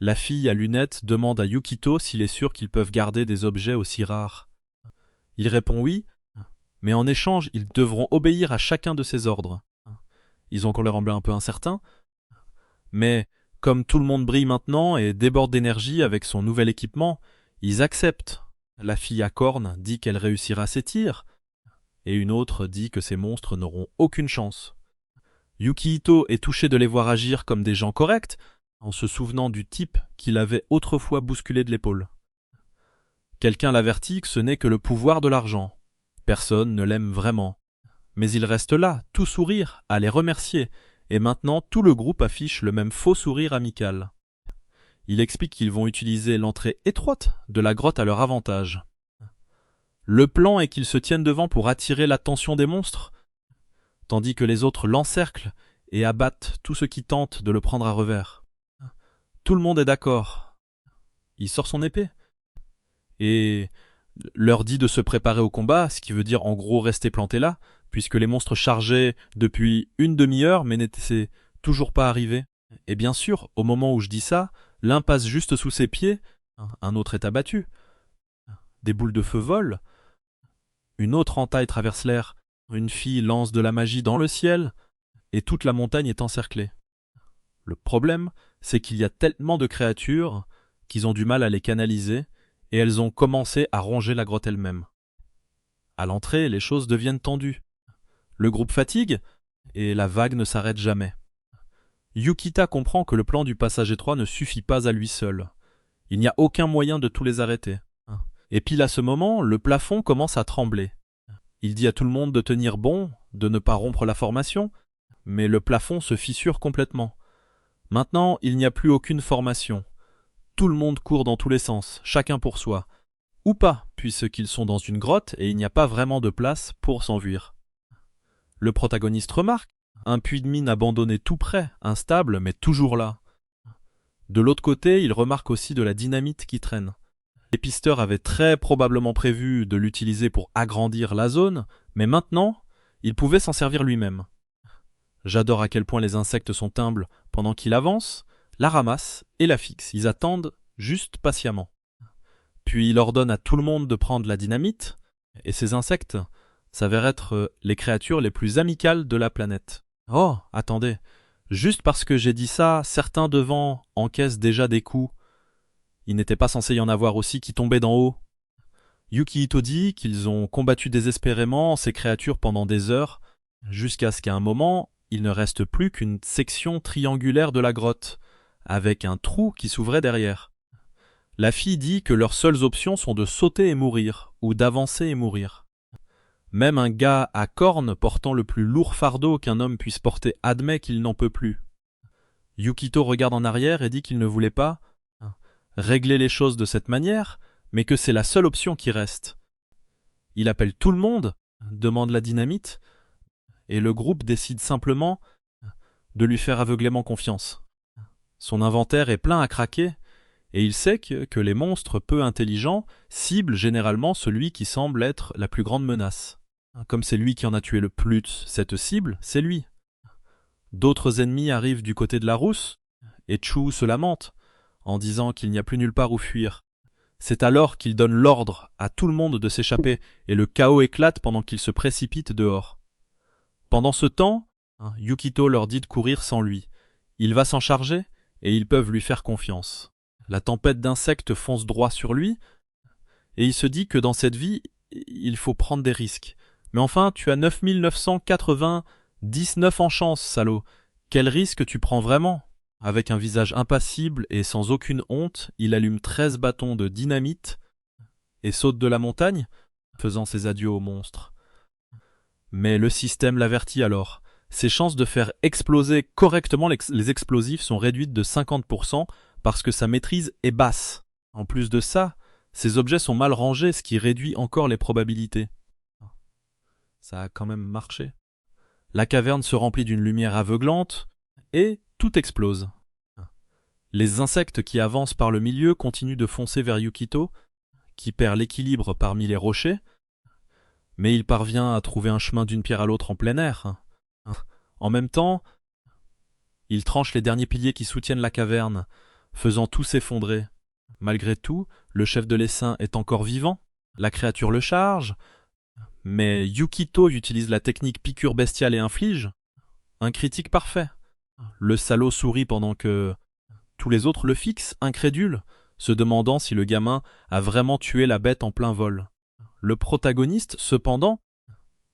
La fille à lunettes demande à Yukihito s'il est sûr qu'ils peuvent garder des objets aussi rares. Il répond oui, mais en échange, ils devront obéir à chacun de ses ordres. Ils ont encore l'air un peu incertains, mais comme tout le monde brille maintenant et déborde d'énergie avec son nouvel équipement, ils acceptent. La fille à cornes dit qu'elle réussira ses tirs, et une autre dit que ces monstres n'auront aucune chance. Yukihito est touché de les voir agir comme des gens corrects, en se souvenant du type qu'il avait autrefois bousculé de l'épaule. Quelqu'un l'avertit que ce n'est que le pouvoir de l'argent. Personne ne l'aime vraiment. Mais il reste là, tout sourire, à les remercier, et maintenant tout le groupe affiche le même faux sourire amical. Il explique qu'ils vont utiliser l'entrée étroite de la grotte à leur avantage. Le plan est qu'ils se tiennent devant pour attirer l'attention des monstres, tandis que les autres l'encerclent et abattent tout ce qui tente de le prendre à revers. Tout le monde est d'accord. Il sort son épée et leur dit de se préparer au combat, ce qui veut dire en gros rester planté là, puisque les monstres chargeaient depuis une demi-heure mais n'étaient toujours pas arrivés. Et bien sûr, au moment où je dis ça, l'un passe juste sous ses pieds, un autre est abattu. Des boules de feu volent, une autre entaille traverse l'air, une fille lance de la magie dans le ciel, et toute la montagne est encerclée. Le problème, c'est qu'il y a tellement de créatures qu'ils ont du mal à les canaliser, et elles ont commencé à ronger la grotte elle-même. À l'entrée, les choses deviennent tendues. Le groupe fatigue, et la vague ne s'arrête jamais. Yukita comprend que le plan du passage étroit ne suffit pas à lui seul. Il n'y a aucun moyen de tous les arrêter. Et pile à ce moment, le plafond commence à trembler. Il dit à tout le monde de tenir bon, de ne pas rompre la formation, mais le plafond se fissure complètement. Maintenant, il n'y a plus aucune formation. Tout le monde court dans tous les sens, chacun pour soi. Ou pas, puisqu'ils sont dans une grotte et il n'y a pas vraiment de place pour s'enfuir. Le protagoniste remarque un puits de mine abandonné tout près, instable mais toujours là. De l'autre côté, il remarque aussi de la dynamite qui traîne. Les pisteurs avaient très probablement prévu de l'utiliser pour agrandir la zone, mais maintenant, il pouvait s'en servir lui-même. J'adore à quel point les insectes sont humbles. Pendant qu'il avance, la ramasse et la fixe. Ils attendent juste patiemment. Puis il ordonne à tout le monde de prendre la dynamite, et ces insectes s'avèrent être les créatures les plus amicales de la planète. Oh, attendez, juste parce que j'ai dit ça, certains devant encaissent déjà des coups. Il n'était pas censé y en avoir aussi qui tombaient d'en haut. Yukihito dit qu'ils ont combattu désespérément ces créatures pendant des heures, jusqu'à ce qu'à un moment, il ne reste plus qu'une section triangulaire de la grotte, avec un trou qui s'ouvrait derrière. La fille dit que leurs seules options sont de sauter et mourir, ou d'avancer et mourir. Même un gars à cornes portant le plus lourd fardeau qu'un homme puisse porter admet qu'il n'en peut plus. Yukihito regarde en arrière et dit qu'il ne voulait pas régler les choses de cette manière, mais que c'est la seule option qui reste. Il appelle tout le monde, demande la dynamite, et le groupe décide simplement de lui faire aveuglément confiance. Son inventaire est plein à craquer, et il sait que les monstres peu intelligents ciblent généralement celui qui semble être la plus grande menace. Comme c'est lui qui en a tué le plus, cette cible, c'est lui. D'autres ennemis arrivent du côté de la rousse, et Chu se lamente, en disant qu'il n'y a plus nulle part où fuir. C'est alors qu'il donne l'ordre à tout le monde de s'échapper, et le chaos éclate pendant qu'ils se précipitent dehors. Pendant ce temps, Yukihito leur dit de courir sans lui. Il va s'en charger, et ils peuvent lui faire confiance. La tempête d'insectes fonce droit sur lui, et il se dit que dans cette vie, il faut prendre des risques. Mais enfin, tu as 9999 en chance, salaud. Quel risque tu prends vraiment ? Avec un visage impassible et sans aucune honte, il allume 13 bâtons de dynamite et saute de la montagne, faisant ses adieux au monstre. Mais le système l'avertit alors. Ses chances de faire exploser correctement les explosifs sont réduites de 50% parce que sa maîtrise est basse. En plus de ça, ces objets sont mal rangés, ce qui réduit encore les probabilités. Ça a quand même marché. La caverne se remplit d'une lumière aveuglante et tout explose. Les insectes qui avancent par le milieu continuent de foncer vers Yukihito, qui perd l'équilibre parmi les rochers, mais il parvient à trouver un chemin d'une pierre à l'autre en plein air. En même temps, il tranche les derniers piliers qui soutiennent la caverne, faisant tout s'effondrer. Malgré tout, le chef de l'essaim est encore vivant, la créature le charge, mais Yukihito utilise la technique piqûre bestiale et inflige un critique parfait. Le salaud sourit pendant que tous les autres le fixent, incrédules, se demandant si le gamin a vraiment tué la bête en plein vol. Le protagoniste, cependant,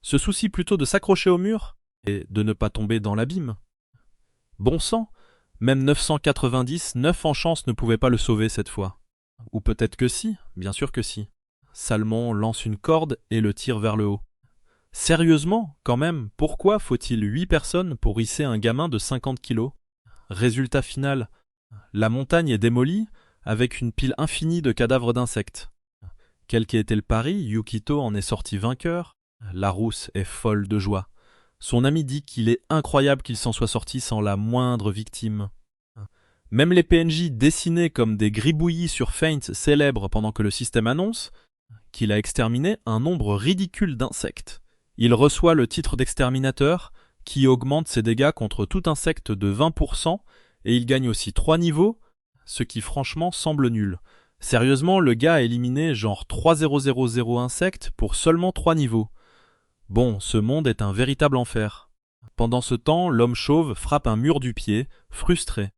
se soucie plutôt de s'accrocher au mur et de ne pas tomber dans l'abîme. Bon sang, même 990, 9 en chance ne pouvaient pas le sauver cette fois. Ou peut-être que si, bien sûr que si. Salmon lance une corde et le tire vers le haut. Sérieusement, quand même, pourquoi faut-il 8 personnes pour hisser un gamin de 50 kilos ? Résultat final, la montagne est démolie avec une pile infinie de cadavres d'insectes. Quel qu'ait été le pari, Yukihito en est sorti vainqueur. La rousse est folle de joie. Son ami dit qu'il est incroyable qu'il s'en soit sorti sans la moindre victime. Même les PNJ dessinés comme des gribouillis sur Feint célèbrent pendant que le système annonce qu'il a exterminé un nombre ridicule d'insectes. Il reçoit le titre d'exterminateur qui augmente ses dégâts contre tout insecte de 20% et il gagne aussi 3 niveaux, ce qui franchement semble nul. Sérieusement, le gars a éliminé genre 3000 insectes pour seulement 3 niveaux. Bon, ce monde est un véritable enfer. Pendant ce temps, l'homme chauve frappe un mur du pied, frustré.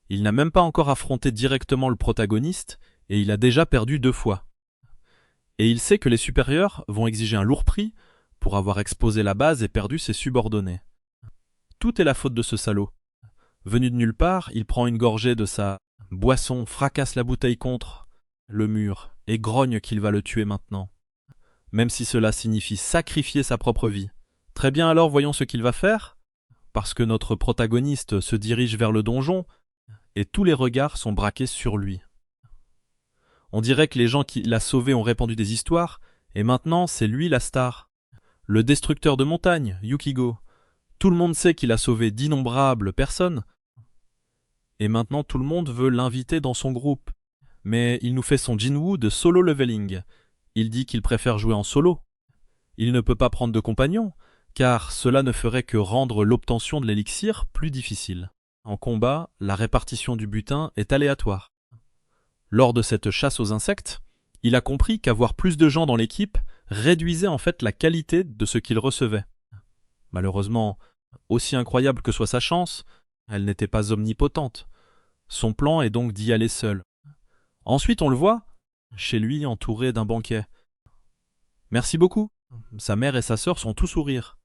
Il n'a même pas encore affronté directement le protagoniste et il a déjà perdu 2 fois. Et il sait que les supérieurs vont exiger un lourd prix pour avoir exposé la base et perdu ses subordonnés. Tout est la faute de ce salaud. Venu de nulle part, il prend une gorgée de sa boisson, fracasse la bouteille contre le mur et grogne qu'il va le tuer maintenant. Même si cela signifie sacrifier sa propre vie. Très bien alors, voyons ce qu'il va faire. Parce que notre protagoniste se dirige vers le donjon et tous les regards sont braqués sur lui. On dirait que les gens qui l'a sauvé ont répandu des histoires, et maintenant c'est lui la star. Le destructeur de montagnes, Yukigo. Tout le monde sait qu'il a sauvé d'innombrables personnes, et maintenant tout le monde veut l'inviter dans son groupe. Mais il nous fait son Jinwoo de solo leveling. Il dit qu'il préfère jouer en solo. Il ne peut pas prendre de compagnon, car cela ne ferait que rendre l'obtention de l'élixir plus difficile. En combat, la répartition du butin est aléatoire. Lors de cette chasse aux insectes, il a compris qu'avoir plus de gens dans l'équipe réduisait en fait la qualité de ce qu'il recevait. Malheureusement, aussi incroyable que soit sa chance, elle n'était pas omnipotente. Son plan est donc d'y aller seul. Ensuite, on le voit, chez lui entouré d'un banquet. Merci beaucoup. Sa mère et sa sœur sont tout sourire.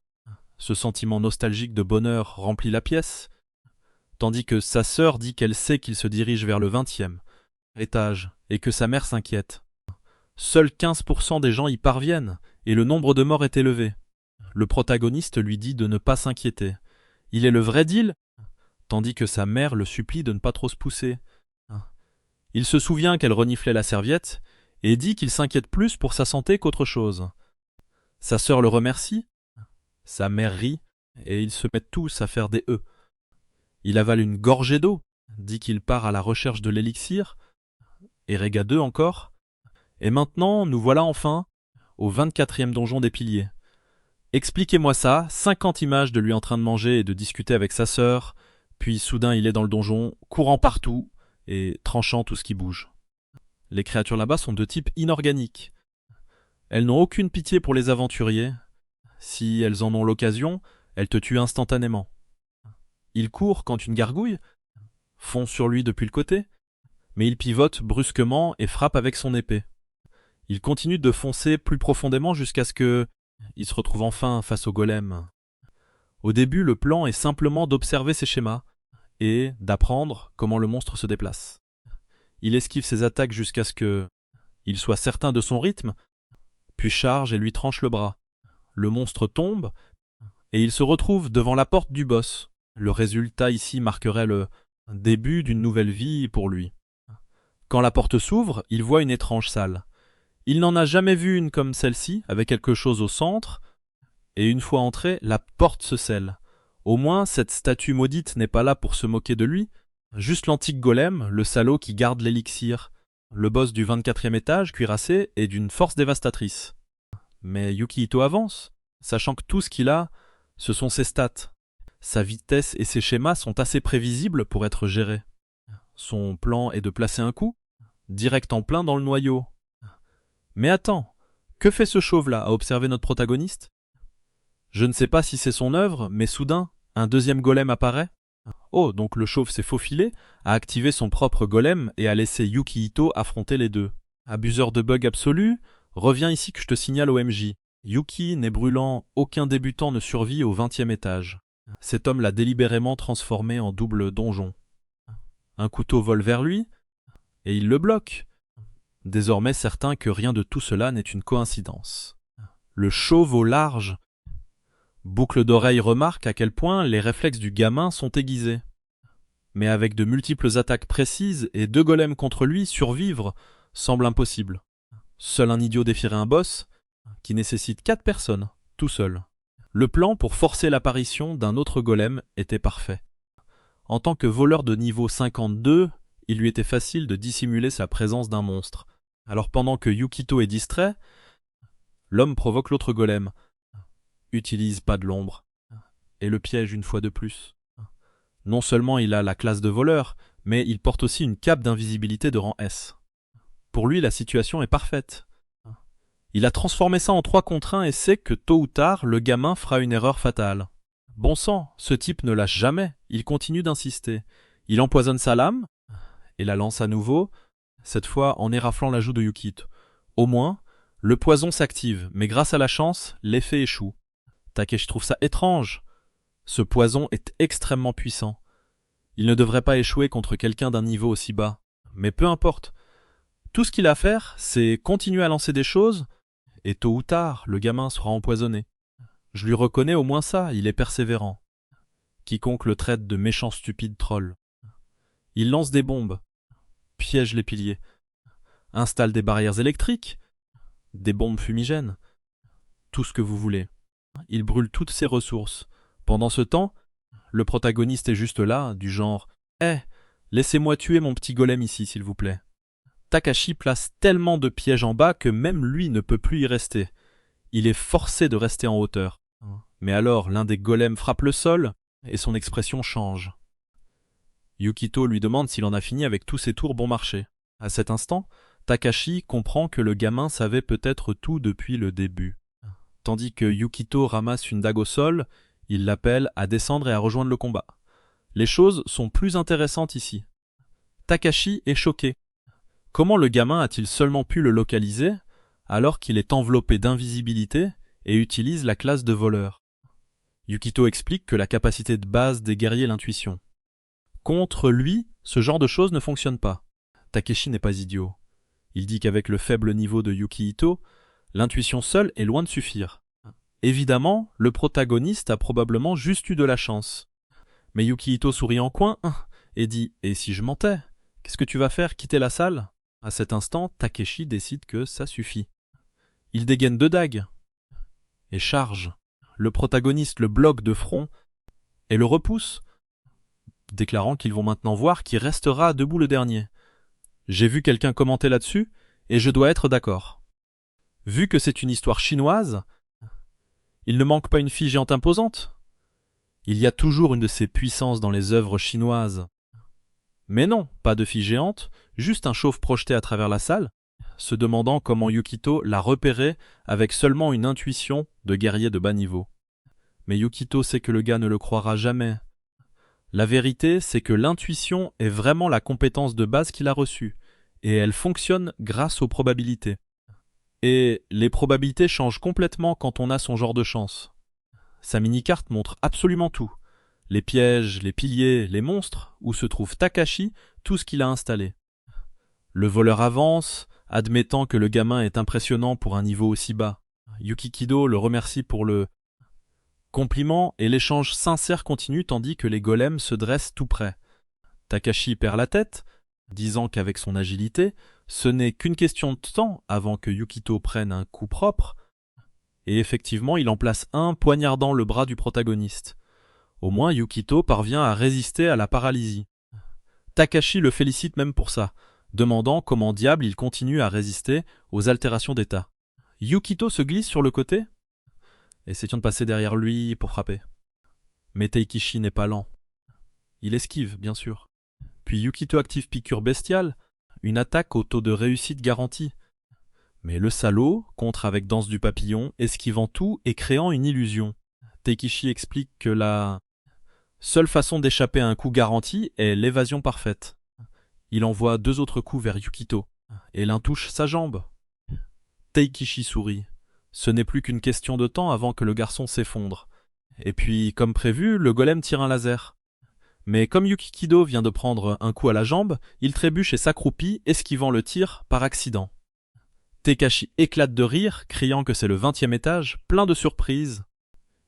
Ce sentiment nostalgique de bonheur remplit la pièce, tandis que sa sœur dit qu'elle sait qu'il se dirige vers le 20e étage et que sa mère s'inquiète. Seuls 15% des gens y parviennent et le nombre de morts est élevé. Le protagoniste lui dit de ne pas s'inquiéter. Il est le vrai deal, tandis que sa mère le supplie de ne pas trop se pousser. Il se souvient qu'elle reniflait la serviette et dit qu'il s'inquiète plus pour sa santé qu'autre chose. Sa sœur le remercie, sa mère rit et ils se mettent tous à faire des œufs. Il avale une gorgée d'eau, dit qu'il part à la recherche de l'élixir, et réga 2 encore. Et maintenant, nous voilà enfin au 24e donjon des piliers. Expliquez-moi ça, 50 images de lui en train de manger et de discuter avec sa sœur, puis soudain il est dans le donjon, courant partout et tranchant tout ce qui bouge. Les créatures là-bas sont de type inorganique. Elles n'ont aucune pitié pour les aventuriers. Si elles en ont l'occasion, elles te tuent instantanément. Il court quand une gargouille fonce sur lui depuis le côté, mais il pivote brusquement et frappe avec son épée. Il continue de foncer plus profondément jusqu'à ce que il se retrouve enfin face au golem. Au début, le plan est simplement d'observer ses schémas et d'apprendre comment le monstre se déplace. Il esquive ses attaques jusqu'à ce que il soit certain de son rythme, puis charge et lui tranche le bras. Le monstre tombe et il se retrouve devant la porte du boss. Le résultat ici marquerait le début d'une nouvelle vie pour lui. Quand la porte s'ouvre, il voit une étrange salle. Il n'en a jamais vu une comme celle-ci, avec quelque chose au centre, et une fois entré, la porte se scelle. Au moins, cette statue maudite n'est pas là pour se moquer de lui, juste l'antique golem, le salaud qui garde l'élixir. Le boss du 24e étage, cuirassé, est d'une force dévastatrice. Mais Yukihito avance, sachant que tout ce qu'il a, ce sont ses stats. Sa vitesse et ses schémas sont assez prévisibles pour être gérés. Son plan est de placer un coup, direct en plein dans le noyau. Mais attends, que fait ce chauve-là à observer notre protagoniste? Je ne sais pas si c'est son œuvre, mais soudain, un deuxième golem apparaît. Oh, donc le chauve s'est faufilé, a activé son propre golem et a laissé Yukihito affronter les deux. Abuseur de bug absolu, reviens ici que je te signale au MJ. Yuki, n'est brûlant, aucun débutant ne survit au 20e étage. Cet homme l'a délibérément transformé en double donjon. Un couteau vole vers lui, et il le bloque. Désormais certain que rien de tout cela n'est une coïncidence. Le chauve au large. Boucle d'oreille remarque à quel point les réflexes du gamin sont aiguisés. Mais avec de multiples attaques précises et 2 golems contre lui, survivre semble impossible. Seul un idiot défierait un boss, qui nécessite 4 personnes, tout seul. Le plan pour forcer l'apparition d'un autre golem était parfait. En tant que voleur de niveau 52, il lui était facile de dissimuler sa présence d'un monstre. Alors pendant que Yukihito est distrait, l'homme provoque l'autre golem, utilise pas de l'ombre, et le piège une fois de plus. Non seulement il a la classe de voleur, mais il porte aussi une cape d'invisibilité de rang S. Pour lui, la situation est parfaite. Il a transformé ça en 3 contre 1 et sait que tôt ou tard, le gamin fera une erreur fatale. Bon sang, ce type ne lâche jamais, il continue d'insister. Il empoisonne sa lame, et la lance à nouveau, cette fois en éraflant la joue de Yukihito. Au moins, le poison s'active, mais grâce à la chance, l'effet échoue. Takeshi trouve ça étrange. Ce poison est extrêmement puissant. Il ne devrait pas échouer contre quelqu'un d'un niveau aussi bas. Mais peu importe. Tout ce qu'il a à faire, c'est continuer à lancer des choses, et tôt ou tard, le gamin sera empoisonné. Je lui reconnais au moins ça, il est persévérant. Quiconque le traite de méchant stupide troll. Il lance des bombes, piège les piliers, installe des barrières électriques, des bombes fumigènes, tout ce que vous voulez. Il brûle toutes ses ressources. Pendant ce temps, le protagoniste est juste là, du genre « laissez-moi tuer mon petit golem ici, s'il vous plaît ». Takashi place tellement de pièges en bas que même lui ne peut plus y rester. Il est forcé de rester en hauteur. Mais alors l'un des golems frappe le sol et son expression change. Yukito lui demande s'il en a fini avec tous ses tours bon marché. À cet instant, Takashi comprend que le gamin savait peut-être tout depuis le début. Tandis que Yukito ramasse une dague au sol, il l'appelle à descendre et à rejoindre le combat. Les choses sont plus intéressantes ici. Takashi est choqué. Comment le gamin a-t-il seulement pu le localiser alors qu'il est enveloppé d'invisibilité et utilise la classe de voleur? Yukito explique que la capacité de base des guerriers est l'intuition. Contre lui, ce genre de choses ne fonctionne pas. Takeshi n'est pas idiot. Il dit qu'avec le faible niveau de Yukito, l'intuition seule est loin de suffire. Évidemment, le protagoniste a probablement juste eu de la chance. Mais Yukito sourit en coin et dit « Et si je mentais? Qu'est-ce que tu vas faire, quitter la salle ?» À cet instant, Takeshi décide que ça suffit. Il dégaine 2 dagues et charge. Le protagoniste le bloque de front et le repousse, déclarant qu'ils vont maintenant voir qui restera debout le dernier. J'ai vu quelqu'un commenter là-dessus et je dois être d'accord. Vu que c'est une histoire chinoise, il ne manque pas une fille géante imposante. Il y a toujours une de ces puissances dans les œuvres chinoises. Mais non, pas de fille géante, juste un chauve projeté à travers la salle, se demandant comment Yukito l'a repéré avec seulement une intuition de guerrier de bas niveau. Mais Yukito sait que le gars ne le croira jamais. La vérité, c'est que l'intuition est vraiment la compétence de base qu'il a reçue, et elle fonctionne grâce aux probabilités. Et les probabilités changent complètement quand on a son genre de chance. Sa mini-carte montre absolument tout. Les pièges, les piliers, les monstres, où se trouve Takashi, tout ce qu'il a installé. Le voleur avance, admettant que le gamin est impressionnant pour un niveau aussi bas. Yukikido le remercie pour le compliment et l'échange sincère continue tandis que les golems se dressent tout près. Takashi perd la tête, disant qu'avec son agilité, ce n'est qu'une question de temps avant que Yukito prenne un coup propre, et effectivement il en place un poignardant le bras du protagoniste. Au moins Yukito parvient à résister à la paralysie. Takashi le félicite même pour ça, demandant comment diable il continue à résister aux altérations d'état. Yukito se glisse sur le côté, essayant de passer derrière lui pour frapper. Mais Teikishi n'est pas lent. Il esquive, bien sûr. Puis Yukito active piqûre bestiale, une attaque au taux de réussite garanti. Mais le salaud contre avec danse du papillon, esquivant tout et créant une illusion. Teikishi explique que la seule façon d'échapper à un coup garanti est l'évasion parfaite. Il envoie 2 autres coups vers Yukito, et l'un touche sa jambe. Teikishi sourit. Ce n'est plus qu'une question de temps avant que le garçon s'effondre. Et puis, comme prévu, le golem tire un laser. Mais comme Yukikido vient de prendre un coup à la jambe, il trébuche et s'accroupit, esquivant le tir par accident. Takashi éclate de rire, criant que c'est le 20e étage, plein de surprises.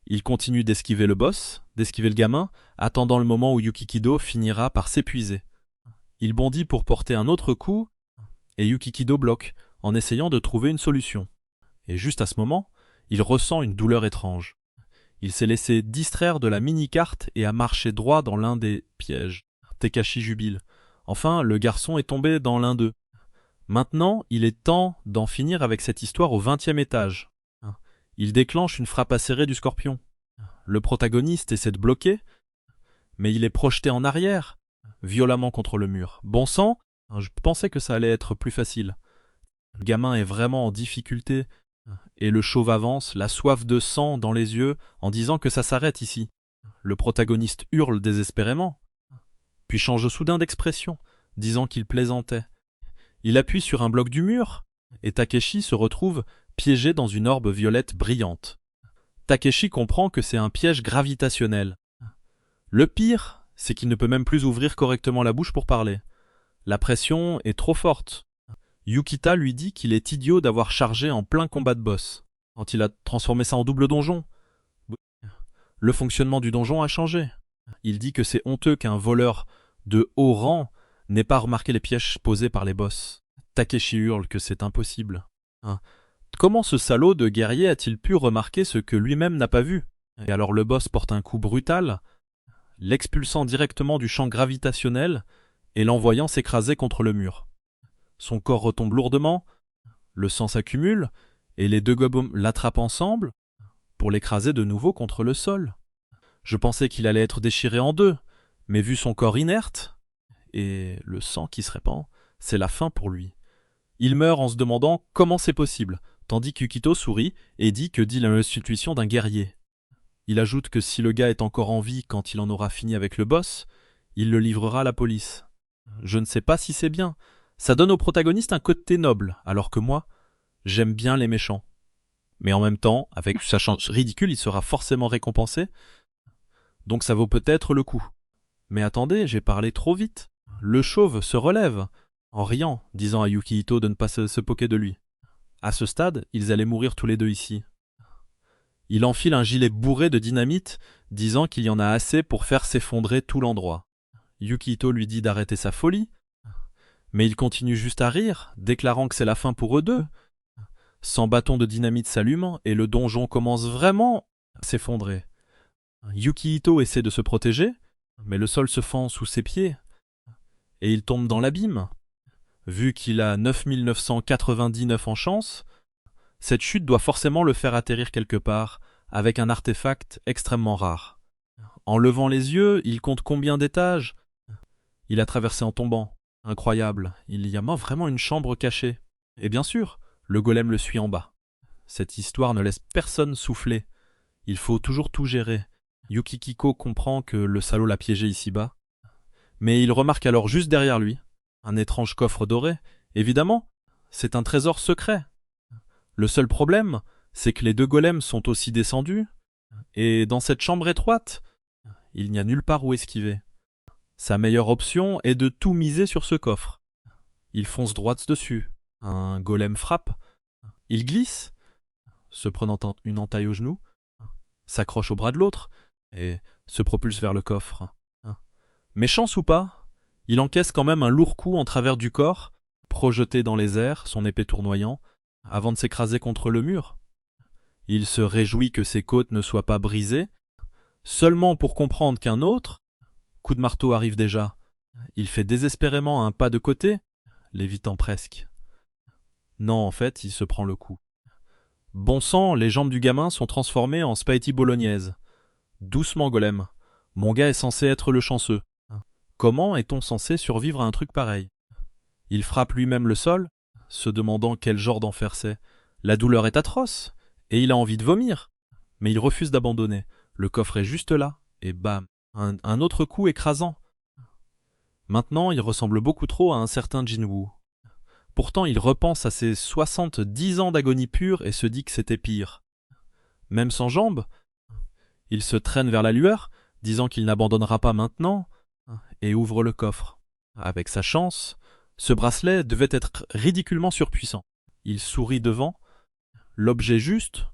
Il continue d'esquiver le boss, d'esquiver le gamin, attendant le moment où Yukikido finira par s'épuiser. Il bondit pour porter un autre coup, et Yukikido bloque, en essayant de trouver une solution. Et juste à ce moment, il ressent une douleur étrange. Il s'est laissé distraire de la mini-carte et a marché droit dans l'un des pièges. Takashi jubile. Enfin, le garçon est tombé dans l'un d'eux. Maintenant, il est temps d'en finir avec cette histoire au 20e étage. Il déclenche une frappe acérée du scorpion. Le protagoniste essaie de bloquer, mais il est projeté en arrière, violemment contre le mur. Bon sang, je pensais que ça allait être plus facile. Le gamin est vraiment en difficulté, et le chauve avance, la soif de sang dans les yeux, en disant que ça s'arrête ici. Le protagoniste hurle désespérément, puis change soudain d'expression, disant qu'il plaisantait. Il appuie sur un bloc du mur, et Takeshi se retrouve piégé dans une orbe violette brillante. Takeshi comprend que c'est un piège gravitationnel. Le pire, c'est qu'il ne peut même plus ouvrir correctement la bouche pour parler. La pression est trop forte. Yukita lui dit qu'il est idiot d'avoir chargé en plein combat de boss, quand il a transformé ça en double donjon. Le fonctionnement du donjon a changé. Il dit que c'est honteux qu'un voleur de haut rang n'ait pas remarqué les pièges posés par les boss. Takeshi hurle que c'est impossible. Comment ce salaud de guerrier a-t-il pu remarquer ce que lui-même n'a pas vu? Et alors le boss porte un coup brutal, l'expulsant directement du champ gravitationnel et l'envoyant s'écraser contre le mur. Son corps retombe lourdement, le sang s'accumule, et les 2 golems l'attrapent ensemble, pour l'écraser de nouveau contre le sol. Je pensais qu'il allait être déchiré en deux, mais vu son corps inerte, et le sang qui se répand, c'est la fin pour lui. Il meurt en se demandant comment c'est possible, tandis qu'Yukito sourit et dit que dit la constitution d'un guerrier. Il ajoute que si le gars est encore en vie quand il en aura fini avec le boss, il le livrera à la police. Je ne sais pas si c'est bien. Ça donne au protagoniste un côté noble, alors que moi, j'aime bien les méchants. Mais en même temps, avec sa chance ridicule, il sera forcément récompensé, donc ça vaut peut-être le coup. Mais attendez, j'ai parlé trop vite. Le chauve se relève, en riant, disant à Yukihito de ne pas se moquer de lui. À ce stade, ils allaient mourir tous les deux ici. Il enfile un gilet bourré de dynamite, disant qu'il y en a assez pour faire s'effondrer tout l'endroit. Yukihito lui dit d'arrêter sa folie, mais il continue juste à rire, déclarant que c'est la fin pour eux deux. Sans bâton de dynamite s'allumant, et le donjon commence vraiment à s'effondrer. Yukihito essaie de se protéger, mais le sol se fend sous ses pieds, et il tombe dans l'abîme. Vu qu'il a 9999 en chance, cette chute doit forcément le faire atterrir quelque part, avec un artefact extrêmement rare. En levant les yeux, il compte combien d'étages il a traversé en tombant. Incroyable, il y a vraiment une chambre cachée. Et bien sûr, le golem le suit en bas. Cette histoire ne laisse personne souffler. Il faut toujours tout gérer. Yukihiko comprend que le salaud l'a piégé ici-bas. Mais il remarque alors juste derrière lui un étrange coffre doré. Évidemment, c'est un trésor secret. Le seul problème, c'est que les deux golems sont aussi descendus, et dans cette chambre étroite, il n'y a nulle part où esquiver. Sa meilleure option est de tout miser sur ce coffre. Il fonce droit dessus. Un golem frappe. Il glisse, se prenant une entaille au genou, s'accroche au bras de l'autre, et se propulse vers le coffre. Mais chance ou pas, il encaisse quand même un lourd coup en travers du corps, projeté dans les airs, son épée tournoyant, avant de s'écraser contre le mur. Il se réjouit que ses côtes ne soient pas brisées, seulement pour comprendre qu'un autre coup de marteau arrive déjà. Il fait désespérément un pas de côté, l'évitant presque. Non, en fait, il se prend le coup. Bon sang, les jambes du gamin sont transformées en spaghetti bolognaise. Doucement, golem. Mon gars est censé être le chanceux. Comment est-on censé survivre à un truc pareil? Il frappe lui-même le sol, se demandant quel genre d'enfer c'est. La douleur est atroce, et il a envie de vomir. Mais il refuse d'abandonner. Le coffre est juste là, et bam, un autre coup écrasant. Maintenant, il ressemble beaucoup trop à un certain Jinwoo. Pourtant, il repense à ses 70 ans d'agonie pure et se dit que c'était pire. Même sans jambes, il se traîne vers la lueur, disant qu'il n'abandonnera pas maintenant, et ouvre le coffre. Avec sa chance, ce bracelet devait être ridiculement surpuissant. Il sourit devant, l'objet juste,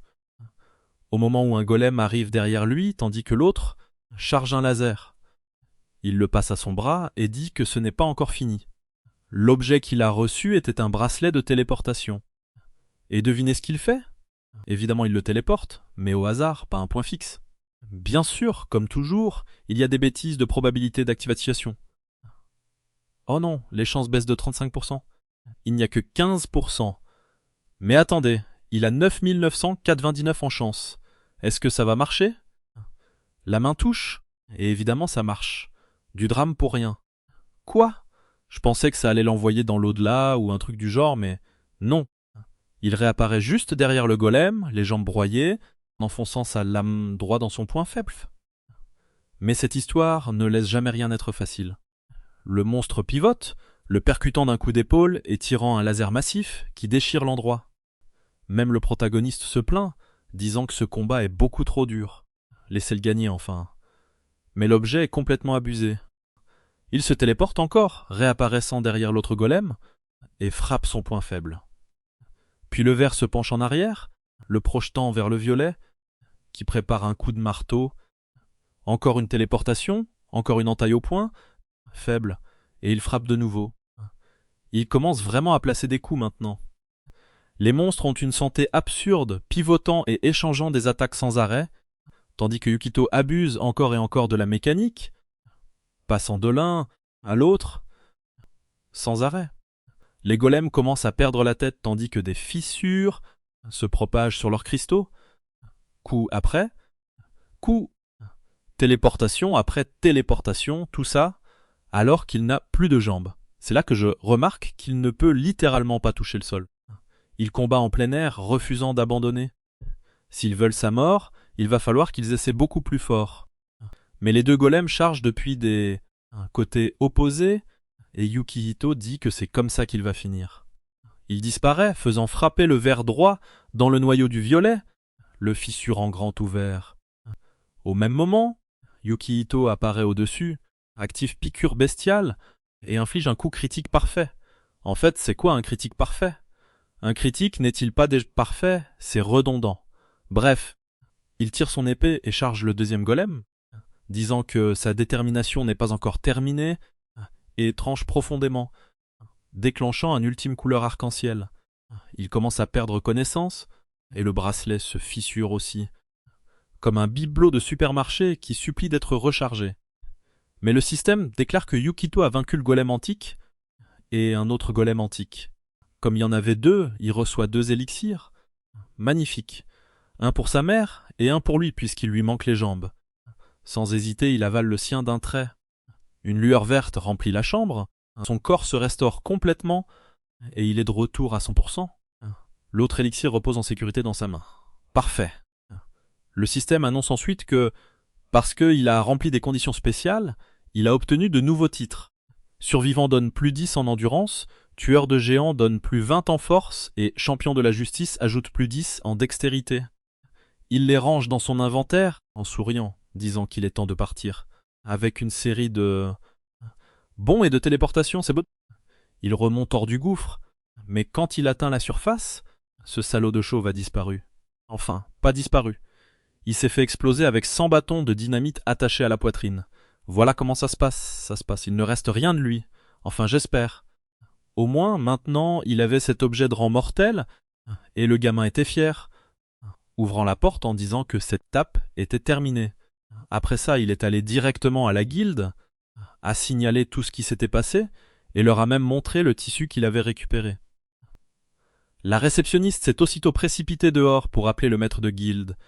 au moment où un golem arrive derrière lui, tandis que l'autre charge un laser. Il le passe à son bras et dit que ce n'est pas encore fini. L'objet qu'il a reçu était un bracelet de téléportation. Et devinez ce qu'il fait? Évidemment, il le téléporte, mais au hasard, pas un point fixe. Bien sûr, comme toujours, il y a des bêtises de probabilité d'activation. Oh non, les chances baissent de 35%. Il n'y a que 15%. Mais attendez, il a 9999 en chance. Est-ce que ça va marcher? La main touche, et évidemment ça marche. Du drame pour rien. Quoi? Je pensais que ça allait l'envoyer dans l'au-delà ou un truc du genre, mais non. Il réapparaît juste derrière le golem, les jambes broyées, en enfonçant sa lame droit dans son point faible. Mais cette histoire ne laisse jamais rien être facile. Le monstre pivote, le percutant d'un coup d'épaule et tirant un laser massif qui déchire l'endroit. Même le protagoniste se plaint, disant que ce combat est beaucoup trop dur. Laissez-le gagner enfin. Mais l'objet est complètement abusé. Il se téléporte encore, réapparaissant derrière l'autre golem, et frappe son point faible. Puis le vert se penche en arrière, le projetant vers le violet, qui prépare un coup de marteau. Encore une téléportation, encore une entaille au poing, faible, et il frappe de nouveau. Il commence vraiment à placer des coups maintenant. Les monstres ont une santé absurde, pivotant et échangeant des attaques sans arrêt, tandis que Yukito abuse encore et encore de la mécanique, passant de l'un à l'autre, sans arrêt. Les golems commencent à perdre la tête tandis que des fissures se propagent sur leurs cristaux. coup après coup, téléportation après téléportation, tout ça, alors qu'il n'a plus de jambes. C'est là que je remarque qu'il ne peut littéralement pas toucher le sol. Il combat en plein air, refusant d'abandonner. S'ils veulent sa mort, il va falloir qu'ils essaient beaucoup plus fort. Mais les deux golems chargent depuis des côtés opposés, et Yukihito dit que c'est comme ça qu'il va finir. Il disparaît, faisant frapper le ver droit dans le noyau du violet, le fissurant grand ouvert. Au même moment, Yukihito apparaît au-dessus, active piqûre bestiale, et inflige un coup critique parfait. En fait, c'est quoi un critique parfait? Un critique n'est-il pas déjà parfait? C'est redondant. Bref, il tire son épée et charge le deuxième golem, disant que sa détermination n'est pas encore terminée, et tranche profondément, déclenchant un ultime couleur arc-en-ciel. Il commence à perdre connaissance, et le bracelet se fissure aussi, comme un bibelot de supermarché qui supplie d'être rechargé. Mais le système déclare que Yukito a vaincu le golem antique et un autre golem antique. Comme il y en avait deux, il reçoit 2 élixirs. Magnifique. Un pour sa mère et un pour lui puisqu'il lui manque les jambes. Sans hésiter, il avale le sien d'un trait. Une lueur verte remplit la chambre. Son corps se restaure complètement et il est de retour à 100%. L'autre élixir repose en sécurité dans sa main. Parfait. Le système annonce ensuite que, parce qu'il a rempli des conditions spéciales, il a obtenu de nouveaux titres. Survivant donne plus 10 en endurance, tueur de géants donne plus 20 en force et champion de la justice ajoute plus 10 en dextérité. Il les range dans son inventaire en souriant, disant qu'il est temps de partir, avec une série de bons et de téléportation, c'est beau. Il remonte hors du gouffre, mais quand il atteint la surface, ce salaud de chauve a disparu. Enfin, pas disparu. Il s'est fait exploser avec 100 bâtons de dynamite attachés à la poitrine. Voilà comment ça se passe. Il ne reste rien de lui. Enfin, j'espère. Au moins, maintenant, il avait cet objet de rang mortel, et le gamin était fier, ouvrant la porte en disant que cette tape était terminée. Après ça, il est allé directement à la guilde, a signalé tout ce qui s'était passé, et leur a même montré le tissu qu'il avait récupéré. La réceptionniste s'est aussitôt précipitée dehors pour appeler le maître de guilde,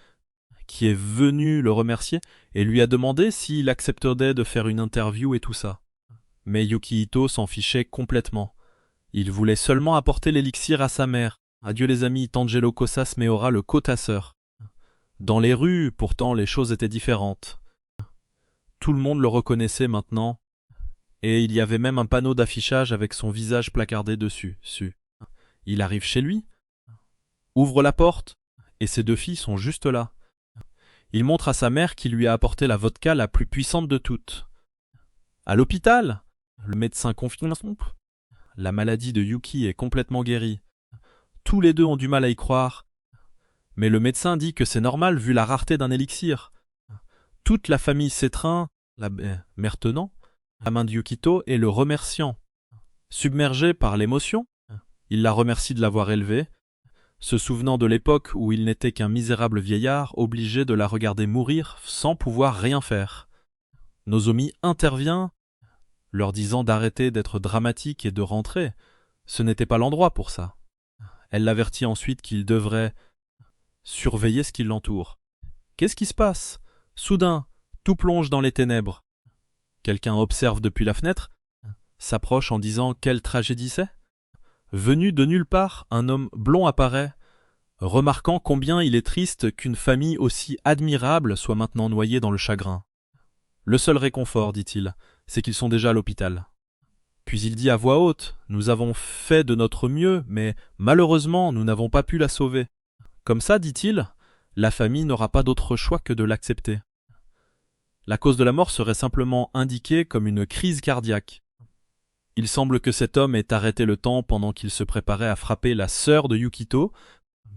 qui est venu le remercier et lui a demandé s'il accepterait de faire une interview et tout ça. Mais Yukihito s'en fichait complètement. Il voulait seulement apporter l'élixir à sa mère. Adieu les amis, Tangelo Kosas Meora le cotasseur. Dans les rues, pourtant, les choses étaient différentes. Tout le monde le reconnaissait maintenant, et il y avait même un panneau d'affichage avec son visage placardé dessus. Il arrive chez lui, ouvre la porte, et ses 2 filles sont juste là. Il montre à sa mère qu'il lui a apporté la vodka la plus puissante de toutes. À l'hôpital, le médecin confirme la maladie de Yuki est complètement guérie. Tous les deux ont du mal à y croire, mais le médecin dit que c'est normal vu la rareté d'un élixir. Toute la famille s'étreint, la mère tenant la main de Yukito et le remerciant. Submergé par l'émotion, il la remercie de l'avoir élevée, se souvenant de l'époque où il n'était qu'un misérable vieillard obligé de la regarder mourir sans pouvoir rien faire. Nozomi intervient, leur disant d'arrêter d'être dramatique et de rentrer. Ce n'était pas l'endroit pour ça. Elle l'avertit ensuite qu'il devrait surveiller ce qui l'entoure. Qu'est-ce qui se passe? Soudain, tout plonge dans les ténèbres. Quelqu'un observe depuis la fenêtre, s'approche en disant quelle tragédie c'est. Venu de nulle part, un homme blond apparaît, remarquant combien il est triste qu'une famille aussi admirable soit maintenant noyée dans le chagrin. Le seul réconfort, dit-il, c'est qu'ils sont déjà à l'hôpital. Puis il dit à voix haute, « Nous avons fait de notre mieux, mais malheureusement, nous n'avons pas pu la sauver. » Comme ça, dit-il, la famille n'aura pas d'autre choix que de l'accepter. La cause de la mort serait simplement indiquée comme une crise cardiaque. Il semble que cet homme ait arrêté le temps pendant qu'il se préparait à frapper la sœur de Yukito,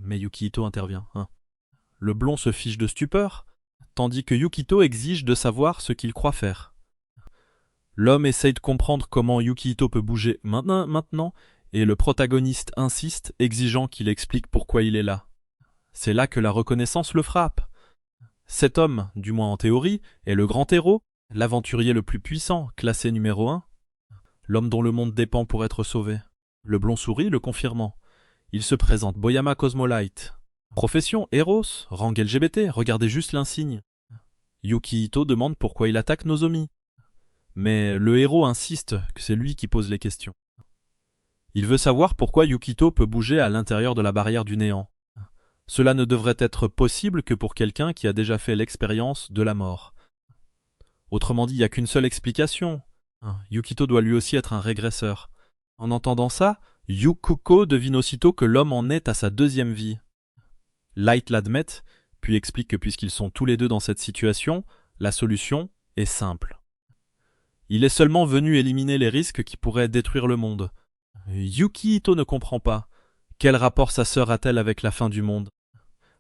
mais Yukito intervient. Le blond se fiche de stupeur, tandis que Yukito exige de savoir ce qu'il croit faire. L'homme essaye de comprendre comment Yukito peut bouger maintenant, et le protagoniste insiste, exigeant qu'il explique pourquoi il est là. C'est là que la reconnaissance le frappe. Cet homme, du moins en théorie, est le grand héros, l'aventurier le plus puissant, classé numéro 1. L'homme dont le monde dépend pour être sauvé. Le blond sourit, le confirmant. Il se présente Boyama Cosmolite. Profession, Eros, rang LGBT, regardez juste l'insigne. Yukihito demande pourquoi il attaque Nozomi. Mais le héros insiste que c'est lui qui pose les questions. Il veut savoir pourquoi Yukihito peut bouger à l'intérieur de la barrière du néant. Cela ne devrait être possible que pour quelqu'un qui a déjà fait l'expérience de la mort. Autrement dit, il n'y a qu'une seule explication. Yukihito doit lui aussi être un régresseur. En entendant ça, Yukuko devine aussitôt que l'homme en est à sa deuxième vie. Light l'admet, puis explique que puisqu'ils sont tous les deux dans cette situation, la solution est simple. Il est seulement venu éliminer les risques qui pourraient détruire le monde. Yukihito ne comprend pas. Quel rapport sa sœur a-t-elle avec la fin du monde?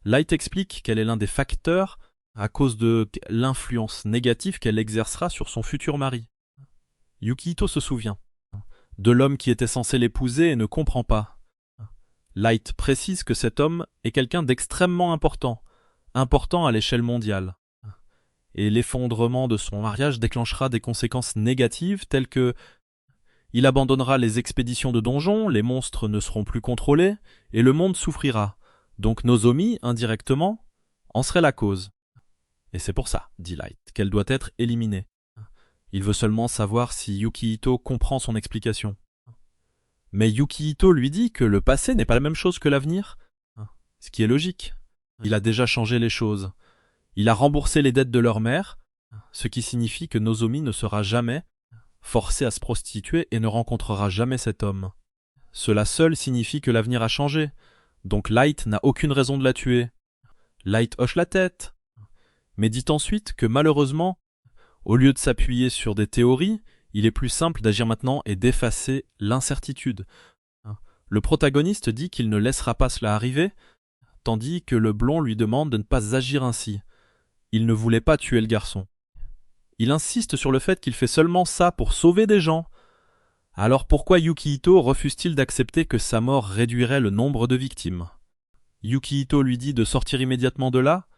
Light explique qu'elle est l'un des facteurs à cause de l'influence négative qu'elle exercera sur son futur mari. Yukihito se souvient de l'homme qui était censé l'épouser et ne comprend pas. Light précise que cet homme est quelqu'un d'extrêmement important à l'échelle mondiale. Et l'effondrement de son mariage déclenchera des conséquences négatives telles que il abandonnera les expéditions de donjons, les monstres ne seront plus contrôlés, et le monde souffrira. Donc Nozomi, indirectement, en serait la cause. Et c'est pour ça, dit Light, qu'elle doit être éliminée. Il veut seulement savoir si Yukihito comprend son explication. Mais Yukihito lui dit que le passé n'est pas la même chose que l'avenir, ce qui est logique. Il a déjà changé les choses. Il a remboursé les dettes de leur mère, ce qui signifie que Nozomi ne sera jamais forcée à se prostituer et ne rencontrera jamais cet homme. Cela seul signifie que l'avenir a changé, donc Light n'a aucune raison de la tuer. Light hoche la tête, mais dit ensuite que malheureusement, au lieu de s'appuyer sur des théories, il est plus simple d'agir maintenant et d'effacer l'incertitude. Le protagoniste dit qu'il ne laissera pas cela arriver, tandis que le blond lui demande de ne pas agir ainsi. Il ne voulait pas tuer le garçon. Il insiste sur le fait qu'il fait seulement ça pour sauver des gens. Alors pourquoi Yukihito refuse-t-il d'accepter que sa mort réduirait le nombre de victimes? Yukihito lui dit de sortir immédiatement de là,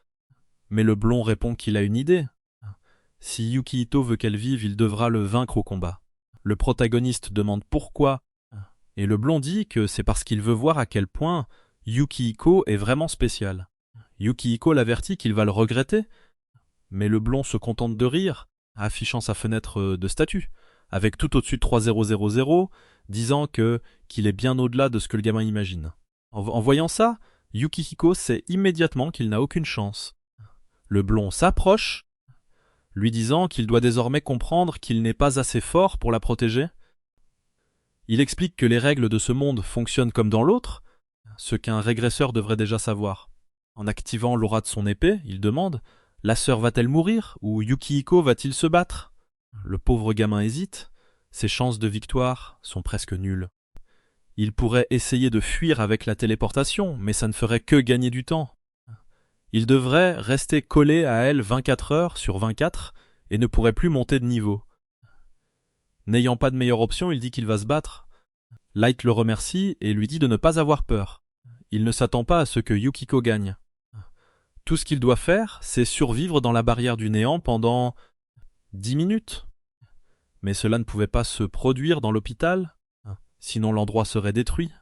mais le blond répond qu'il a une idée. Si Yukihito veut qu'elle vive, il devra le vaincre au combat. Le protagoniste demande pourquoi, et le blond dit que c'est parce qu'il veut voir à quel point Yukihiko est vraiment spécial. Yukihiko l'avertit qu'il va le regretter, mais le blond se contente de rire, affichant sa fenêtre de statut, avec tout au-dessus de 3000, disant qu'il est bien au-delà de ce que le gamin imagine. En voyant ça, Yukihiko sait immédiatement qu'il n'a aucune chance. Le blond s'approche, lui disant qu'il doit désormais comprendre qu'il n'est pas assez fort pour la protéger. Il explique que les règles de ce monde fonctionnent comme dans l'autre, ce qu'un régresseur devrait déjà savoir. En activant l'aura de son épée, il demande « La sœur va-t-elle mourir ou Yukihiko va-t-il se battre ?» Le pauvre gamin hésite, ses chances de victoire sont presque nulles. Il pourrait essayer de fuir avec la téléportation, mais ça ne ferait que gagner du temps. Il devrait rester collé à elle 24 heures sur 24 et ne pourrait plus monter de niveau. N'ayant pas de meilleure option, il dit qu'il va se battre. Light le remercie et lui dit de ne pas avoir peur. Il ne s'attend pas à ce que Yukihiko gagne. Tout ce qu'il doit faire, c'est survivre dans la barrière du néant pendant 10 minutes. Mais cela ne pouvait pas se produire dans l'hôpital, sinon l'endroit serait détruit.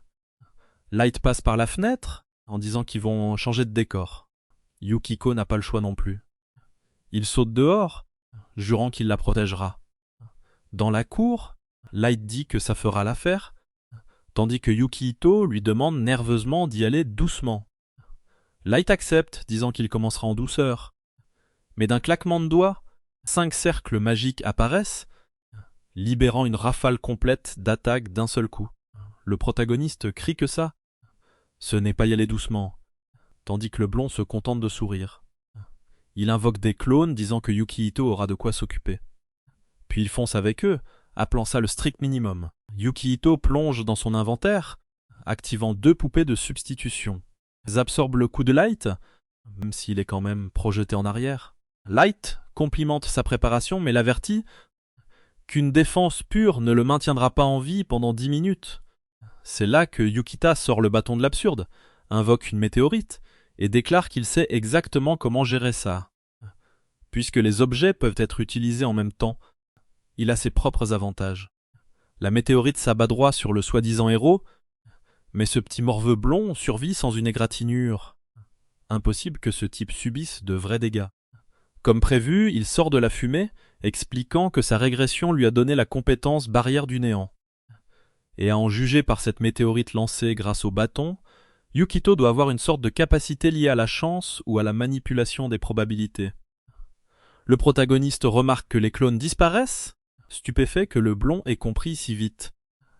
Light passe par la fenêtre en disant qu'ils vont changer de décor. Yukihiko n'a pas le choix non plus. Il saute dehors, jurant qu'il la protégera. Dans la cour, Light dit que ça fera l'affaire, tandis que Yukihito lui demande nerveusement d'y aller doucement. Light accepte, disant qu'il commencera en douceur. Mais d'un claquement de doigts, 5 cercles magiques apparaissent, libérant une rafale complète d'attaques d'un seul coup. Le protagoniste crie que ça. Ce n'est pas y aller doucement, tandis que le blond se contente de sourire. Il invoque des clones, disant que Yukihito aura de quoi s'occuper. Puis il fonce avec eux, appelant ça le strict minimum. Yukihito plonge dans son inventaire, activant 2 poupées de substitution. Ils absorbent le coup de Light, même s'il est quand même projeté en arrière. Light complimente sa préparation, mais l'avertit qu'une défense pure ne le maintiendra pas en vie pendant 10 minutes. C'est là que Yukita sort le bâton de l'absurde, invoque une météorite, et déclare qu'il sait exactement comment gérer ça. Puisque les objets peuvent être utilisés en même temps, il a ses propres avantages. La météorite s'abat droit sur le soi-disant héros, mais ce petit morveux blond survit sans une égratignure. Impossible que ce type subisse de vrais dégâts. Comme prévu, il sort de la fumée, expliquant que sa régression lui a donné la compétence barrière du néant. Et à en juger par cette météorite lancée grâce au bâton, Yukito doit avoir une sorte de capacité liée à la chance ou à la manipulation des probabilités. Le protagoniste remarque que les clones disparaissent, stupéfait que le blond ait compris si vite.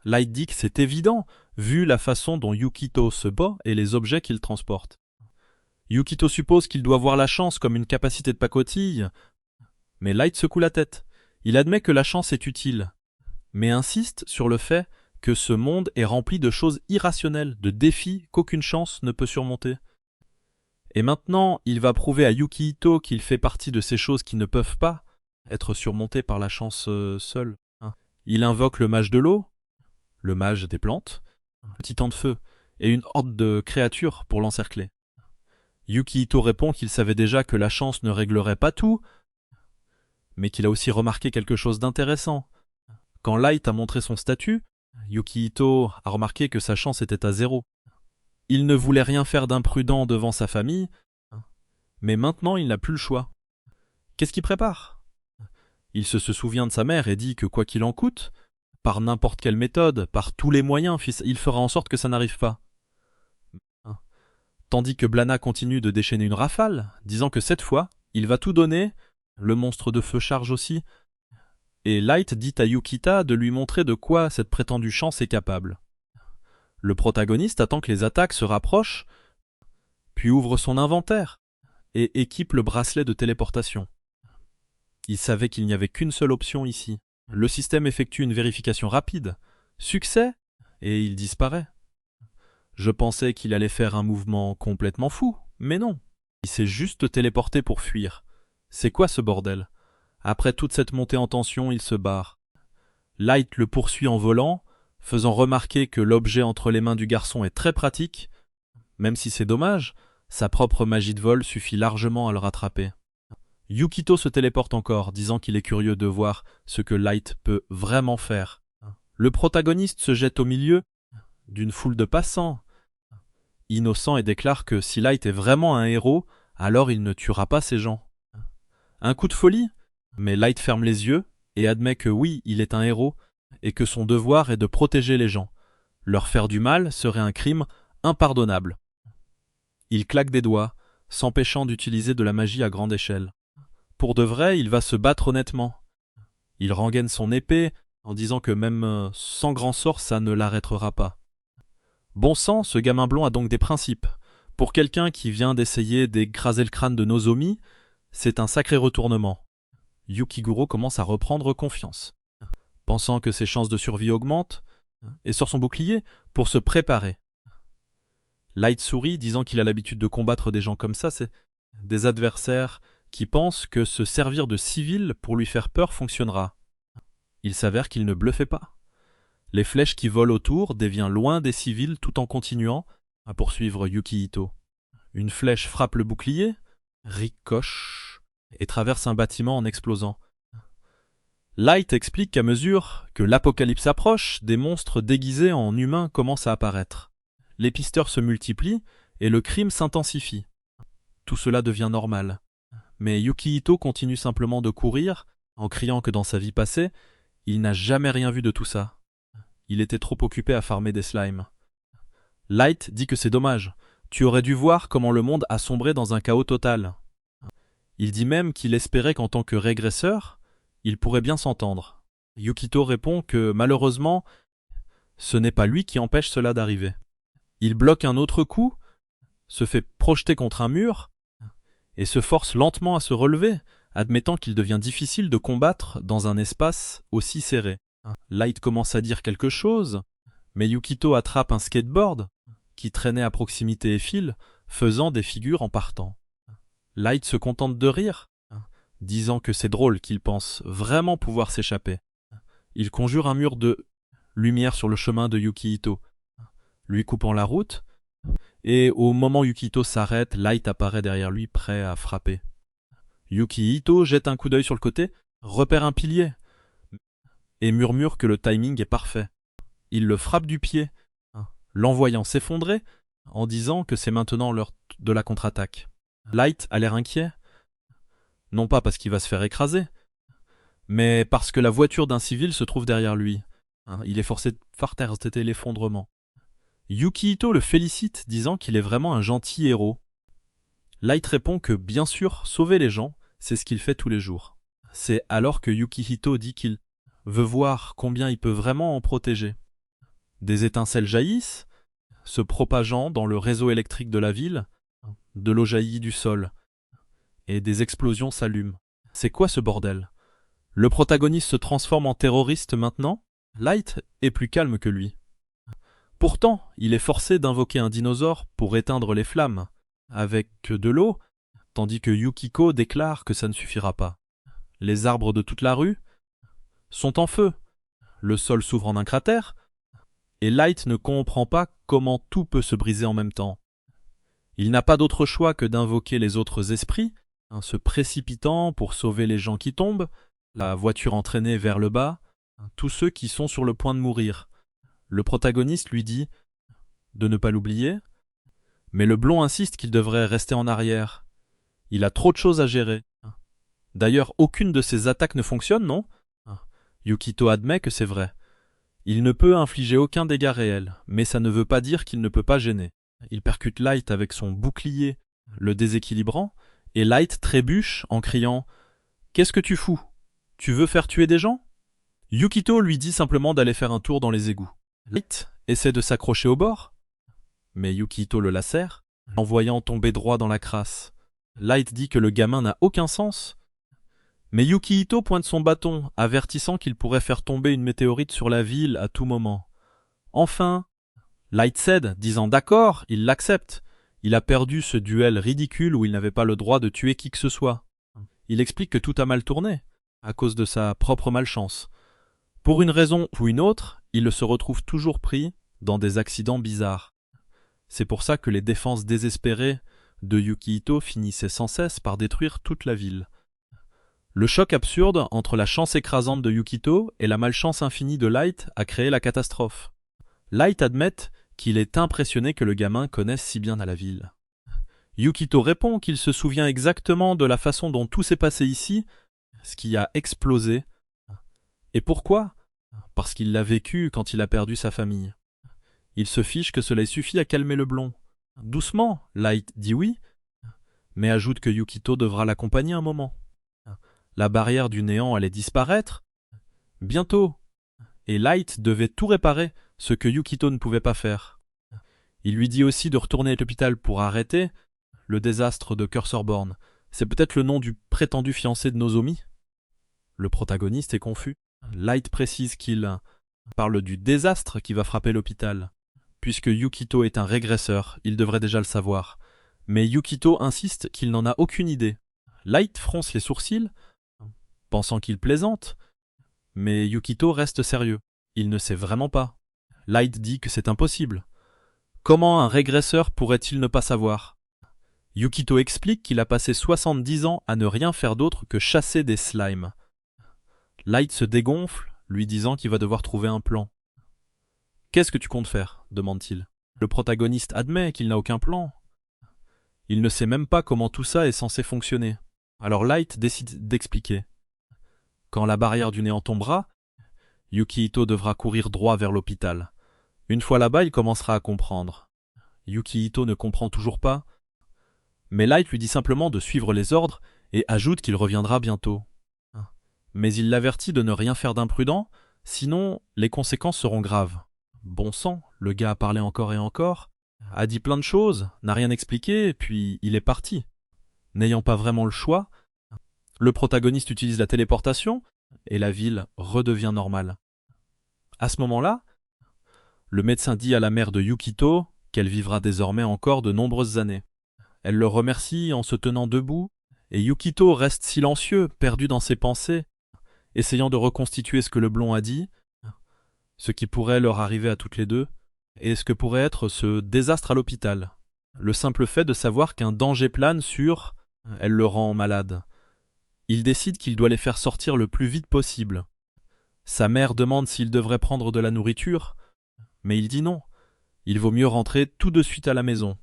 Light dit que c'est évident, vu la façon dont Yukito se bat et les objets qu'il transporte. Yukito suppose qu'il doit voir la chance comme une capacité de pacotille, mais Light secoue la tête. Il admet que la chance est utile, mais insiste sur le fait que ce monde est rempli de choses irrationnelles, de défis qu'aucune chance ne peut surmonter. Et maintenant, il va prouver à Yukito qu'il fait partie de ces choses qui ne peuvent pas être surmontées par la chance seule. Il invoque le mage de l'eau, le mage des plantes, un titan de feu, et une horde de créatures pour l'encercler. Yukito répond qu'il savait déjà que la chance ne réglerait pas tout, mais qu'il a aussi remarqué quelque chose d'intéressant. Quand Light a montré son statut, Yukito a remarqué que sa chance était à 0. Il ne voulait rien faire d'imprudent devant sa famille, mais maintenant il n'a plus le choix. Qu'est-ce qu'il prépare? Il se souvient de sa mère et dit que quoi qu'il en coûte, par n'importe quelle méthode, par tous les moyens, il fera en sorte que ça n'arrive pas. Tandis que Blana continue de déchaîner une rafale, disant que cette fois, il va tout donner, le monstre de feu charge aussi, et Light dit à Yukita de lui montrer de quoi cette prétendue chance est capable. Le protagoniste attend que les attaques se rapprochent, puis ouvre son inventaire et équipe le bracelet de téléportation. Il savait qu'il n'y avait qu'une seule option ici. Le système effectue une vérification rapide. Succès, et il disparaît. Je pensais qu'il allait faire un mouvement complètement fou, mais non. Il s'est juste téléporté pour fuir. C'est quoi ce bordel? Après toute cette montée en tension, il se barre. Light le poursuit en volant, faisant remarquer que l'objet entre les mains du garçon est très pratique. Même si c'est dommage, sa propre magie de vol suffit largement à le rattraper. Yukito se téléporte encore, disant qu'il est curieux de voir ce que Light peut vraiment faire. Le protagoniste se jette au milieu d'une foule de passants, innocent, et déclare que si Light est vraiment un héros, alors il ne tuera pas ces gens. Un coup de folie? Mais Light ferme les yeux et admet que oui, il est un héros, et que son devoir est de protéger les gens. Leur faire du mal serait un crime impardonnable. Il claque des doigts, s'empêchant d'utiliser de la magie à grande échelle. Pour de vrai, il va se battre honnêtement. Il rengaine son épée en disant que même sans grand sort, ça ne l'arrêtera pas. Bon sang, ce gamin blond a donc des principes. Pour quelqu'un qui vient d'essayer d'écraser le crâne de Nozomi, c'est un sacré retournement. Yukiguro commence à reprendre confiance, pensant que ses chances de survie augmentent, et sort son bouclier pour se préparer. Light sourit, disant qu'il a l'habitude de combattre des gens comme ça, c'est des adversaires qui pensent que se servir de civils pour lui faire peur fonctionnera. Il s'avère qu'il ne bluffait pas. Les flèches qui volent autour déviennent loin des civils tout en continuant à poursuivre Yukihito. Une flèche frappe le bouclier, ricoche, et traverse un bâtiment en explosant. Light explique qu'à mesure que l'apocalypse approche, des monstres déguisés en humains commencent à apparaître. Les pisteurs se multiplient et le crime s'intensifie. Tout cela devient normal. Mais Yukihito continue simplement de courir, en criant que dans sa vie passée, il n'a jamais rien vu de tout ça. Il était trop occupé à farmer des slimes. Light dit que c'est dommage. Tu aurais dû voir comment le monde a sombré dans un chaos total. Il dit même qu'il espérait qu'en tant que régresseur, il pourrait bien s'entendre. Yukito répond que malheureusement, ce n'est pas lui qui empêche cela d'arriver. Il bloque un autre coup, se fait projeter contre un mur, et se force lentement à se relever, admettant qu'il devient difficile de combattre dans un espace aussi serré. Light commence à dire quelque chose, mais Yukito attrape un skateboard qui traînait à proximité et file, faisant des figures en partant. Light se contente de rire, disant que c'est drôle qu'il pense vraiment pouvoir s'échapper. Il conjure un mur de lumière sur le chemin de Yukihito, lui coupant la route, et au moment où Yukihito s'arrête, Light apparaît derrière lui, prêt à frapper. Yukihito jette un coup d'œil sur le côté, repère un pilier, et murmure que le timing est parfait. Il le frappe du pied, l'envoyant s'effondrer, en disant que c'est maintenant leur de la contre-attaque. Light a l'air inquiet. Non pas parce qu'il va se faire écraser, mais parce que la voiture d'un civil se trouve derrière lui. Il est forcé de faire taire l'effondrement. Yukihito le félicite, disant qu'il est vraiment un gentil héros. Light répond que, bien sûr, sauver les gens, c'est ce qu'il fait tous les jours. C'est alors que Yukihito dit qu'il veut voir combien il peut vraiment en protéger. Des étincelles jaillissent, se propageant dans le réseau électrique de la ville, de l'eau jaillit du sol, et des explosions s'allument. C'est quoi ce bordel? Le protagoniste se transforme en terroriste maintenant? Light est plus calme que lui. Pourtant, il est forcé d'invoquer un dinosaure pour éteindre les flammes, avec de l'eau, tandis que Yukiko déclare que ça ne suffira pas. Les arbres de toute la rue sont en feu, le sol s'ouvre en un cratère, et Light ne comprend pas comment tout peut se briser en même temps. Il n'a pas d'autre choix que d'invoquer les autres esprits, se précipitant pour sauver les gens qui tombent, la voiture entraînée vers le bas, tous ceux qui sont sur le point de mourir. Le protagoniste lui dit de ne pas l'oublier, mais le blond insiste qu'il devrait rester en arrière. Il a trop de choses à gérer. D'ailleurs, aucune de ses attaques ne fonctionne, non? Yukito admet que c'est vrai. Il ne peut infliger aucun dégât réel, mais ça ne veut pas dire qu'il ne peut pas gêner. Il percute Light avec son bouclier, le déséquilibrant, et Light trébuche en criant « Qu'est-ce que tu fous? Tu veux faire tuer des gens ?» Yukito lui dit simplement d'aller faire un tour dans les égouts. Light essaie de s'accrocher au bord, mais Yukito le lacère, l'envoyant tomber droit dans la crasse. Light dit que le gamin n'a aucun sens, mais Yukihito pointe son bâton, avertissant qu'il pourrait faire tomber une météorite sur la ville à tout moment. Enfin, Light cède, disant d'accord, il l'accepte. Il a perdu ce duel ridicule où il n'avait pas le droit de tuer qui que ce soit. Il explique que tout a mal tourné, à cause de sa propre malchance. Pour une raison ou une autre, il se retrouve toujours pris dans des accidents bizarres. C'est pour ça que les défenses désespérées de Yukihito finissaient sans cesse par détruire toute la ville. Le choc absurde entre la chance écrasante de Yukihito et la malchance infinie de Light a créé la catastrophe. Light admet qu'il est impressionné que le gamin connaisse si bien à la ville. Yukihito répond qu'il se souvient exactement de la façon dont tout s'est passé ici, ce qui a explosé. Et pourquoi? Parce qu'il l'a vécu quand il a perdu sa famille. Il se fiche que cela suffit à calmer le blond. Doucement, Light dit oui, mais ajoute que Yukihito devra l'accompagner un moment. La barrière du néant allait disparaître bientôt, et Light devait tout réparer, ce que Yukihito ne pouvait pas faire. Il lui dit aussi de retourner à l'hôpital pour arrêter le désastre de Cursorborn. C'est peut-être le nom du prétendu fiancé de Nozomi? Le protagoniste est confus. Light précise qu'il parle du désastre qui va frapper l'hôpital. Puisque Yukihito est un régresseur, il devrait déjà le savoir. Mais Yukihito insiste qu'il n'en a aucune idée. Light fronce les sourcils, pensant qu'il plaisante, mais Yukihito reste sérieux. Il ne sait vraiment pas. Light dit que c'est impossible. Comment un régresseur pourrait-il ne pas savoir? Yukihito explique qu'il a passé 70 ans à ne rien faire d'autre que chasser des slimes. Light se dégonfle, lui disant qu'il va devoir trouver un plan. « Qu'est-ce que tu comptes faire ?» demande-t-il. Le protagoniste admet qu'il n'a aucun plan. Il ne sait même pas comment tout ça est censé fonctionner. Alors Light décide d'expliquer. Quand la barrière du néant tombera, Yukihito devra courir droit vers l'hôpital. Une fois là-bas, il commencera à comprendre. Yukihito ne comprend toujours pas, mais Light lui dit simplement de suivre les ordres et ajoute qu'il reviendra bientôt. Mais il l'avertit de ne rien faire d'imprudent, sinon les conséquences seront graves. Bon sang, le gars a parlé encore et encore, a dit plein de choses, n'a rien expliqué, puis il est parti. N'ayant pas vraiment le choix, le protagoniste utilise la téléportation et la ville redevient normale. À ce moment-là, le médecin dit à la mère de Yukihito qu'elle vivra désormais encore de nombreuses années. Elle le remercie en se tenant debout, et Yukihito reste silencieux, perdu dans ses pensées, essayant de reconstituer ce que le blond a dit, ce qui pourrait leur arriver à toutes les deux, et ce que pourrait être ce désastre à l'hôpital. Le simple fait de savoir qu'un danger plane sur elle le rend malade. Il décide qu'il doit les faire sortir le plus vite possible. Sa mère demande s'il devrait prendre de la nourriture, mais il dit non. Il vaut mieux rentrer tout de suite à la maison.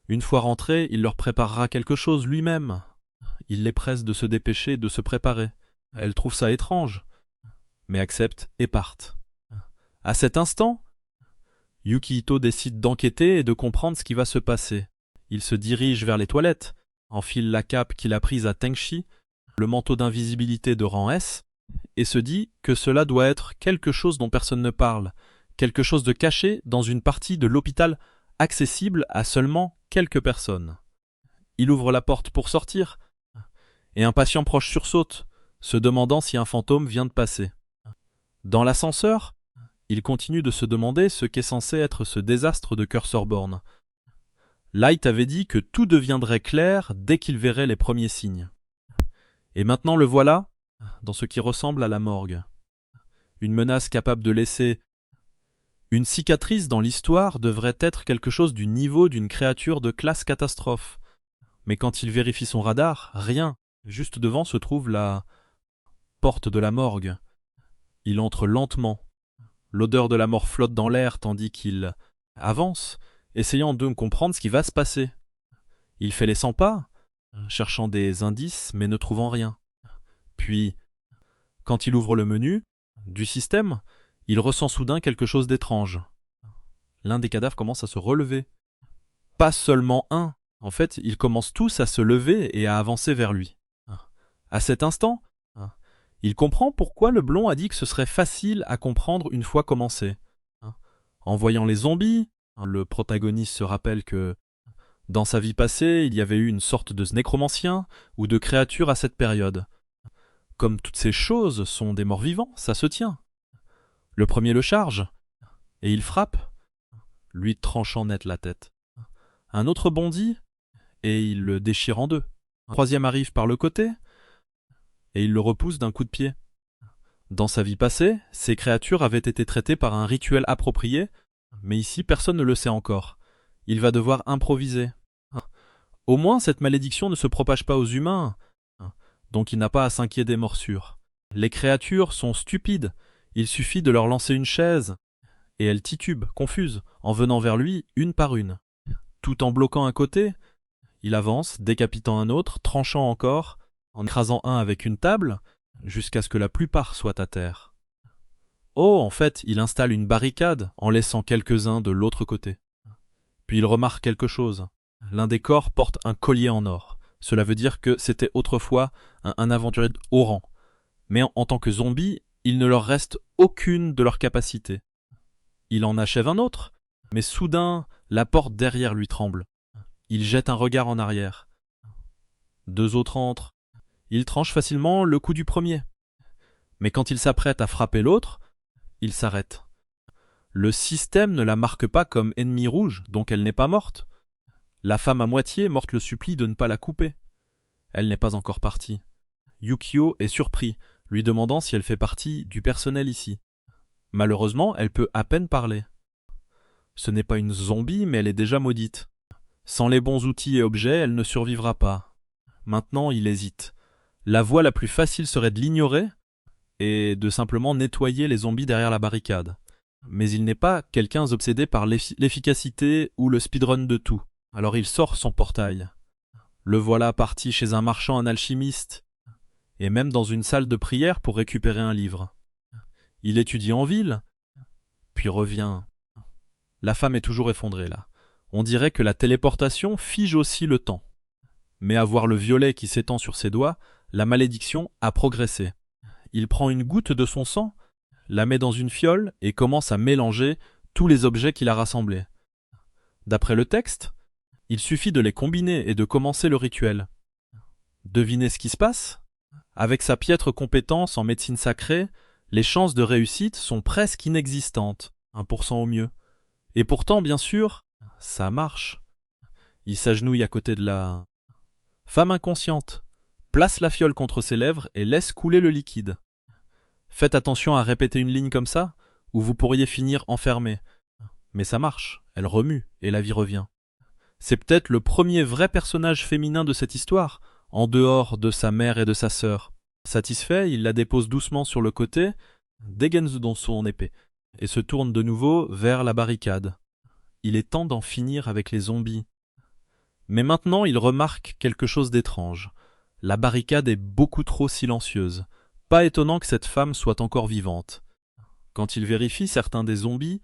Une fois rentré, il leur préparera quelque chose lui-même. Il les presse de se dépêcher, de se préparer. Elles trouvent ça étrange, mais acceptent et partent. À cet instant, Yukihito décide d'enquêter et de comprendre ce qui va se passer. Il se dirige vers les toilettes, enfile la cape qu'il a prise à Tenchi, le manteau d'invisibilité de rang S, et se dit que cela doit être quelque chose dont personne ne parle, quelque chose de caché dans une partie de l'hôpital accessible à seulement quelques personnes. Il ouvre la porte pour sortir, et un patient proche sursaute, se demandant si un fantôme vient de passer. Dans l'ascenseur, il continue de se demander ce qu'est censé être ce désastre de Cursorborn. Light avait dit que tout deviendrait clair dès qu'il verrait les premiers signes. Et maintenant le voilà, dans ce qui ressemble à la morgue. Une menace capable de laisser une cicatrice dans l'histoire devrait être quelque chose du niveau d'une créature de classe catastrophe. Mais quand il vérifie son radar, rien. Juste devant se trouve la porte de la morgue. Il entre lentement. L'odeur de la mort flotte dans l'air tandis qu'il avance, essayant de comprendre ce qui va se passer. Il fait les 100 pas, cherchant des indices mais ne trouvant rien. Puis, quand il ouvre le menu du système, il ressent soudain quelque chose d'étrange. L'un des cadavres commence à se relever. Pas seulement un, en fait, ils commencent tous à se lever et à avancer vers lui. À cet instant, il comprend pourquoi le blond a dit que ce serait facile à comprendre une fois commencé. En voyant les zombies, le protagoniste se rappelle que dans sa vie passée, il y avait eu une sorte de nécromancien ou de créature à cette période. Comme toutes ces choses sont des morts vivants, ça se tient. Le premier le charge, et il frappe, lui tranchant net la tête. Un autre bondit, et il le déchire en deux. Un troisième arrive par le côté, et il le repousse d'un coup de pied. Dans sa vie passée, ces créatures avaient été traitées par un rituel approprié, mais ici personne ne le sait encore. Il va devoir improviser. Au moins cette malédiction ne se propage pas aux humains, donc il n'a pas à s'inquiéter des morsures. Les créatures sont stupides, il suffit de leur lancer une chaise, et elles titubent, confuses, en venant vers lui une par une. Tout en bloquant un côté, il avance, décapitant un autre, tranchant encore, en écrasant un avec une table, jusqu'à ce que la plupart soient à terre. Oh, en fait, il installe une barricade en laissant quelques-uns de l'autre côté. Puis il remarque quelque chose. L'un des corps porte un collier en or. Cela veut dire que c'était autrefois un aventurier de haut rang. Mais en tant que zombie, il ne leur reste aucune de leurs capacités. Il en achève un autre, mais soudain, la porte derrière lui tremble. Il jette un regard en arrière. Deux autres entrent. Il tranche facilement le coup du premier. Mais quand il s'apprête à frapper l'autre, il s'arrête. Le système ne la marque pas comme ennemie rouge, donc elle n'est pas morte. La femme à moitié morte le supplie de ne pas la couper. Elle n'est pas encore partie. Yukio est surpris, lui demandant si elle fait partie du personnel ici. Malheureusement, elle peut à peine parler. Ce n'est pas une zombie, mais elle est déjà maudite. Sans les bons outils et objets, elle ne survivra pas. Maintenant, il hésite. La voie la plus facile serait de l'ignorer et de simplement nettoyer les zombies derrière la barricade. Mais il n'est pas quelqu'un obsédé par l'efficacité ou le speedrun de tout. Alors il sort son portail. Le voilà parti chez un marchand, un alchimiste, et même dans une salle de prière pour récupérer un livre. Il étudie en ville, puis revient. La femme est toujours effondrée là. On dirait que la téléportation fige aussi le temps. Mais à voir le violet qui s'étend sur ses doigts, la malédiction a progressé. Il prend une goutte de son sang, la met dans une fiole et commence à mélanger tous les objets qu'il a rassemblés. D'après le texte, il suffit de les combiner et de commencer le rituel. Devinez ce qui se passe ? Avec sa piètre compétence en médecine sacrée, les chances de réussite sont presque inexistantes, 1% au mieux. Et pourtant, bien sûr, ça marche. Il s'agenouille à côté de la femme inconsciente, place la fiole contre ses lèvres et laisse couler le liquide. Faites attention à répéter une ligne comme ça, ou vous pourriez finir enfermé. Mais ça marche, elle remue et la vie revient. C'est peut-être le premier vrai personnage féminin de cette histoire, en dehors de sa mère et de sa sœur. Satisfait, il la dépose doucement sur le côté, dégaine dans son épée, et se tourne de nouveau vers la barricade. Il est temps d'en finir avec les zombies. Mais maintenant il remarque quelque chose d'étrange. La barricade est beaucoup trop silencieuse. Pas étonnant que cette femme soit encore vivante. Quand il vérifie, certains des zombies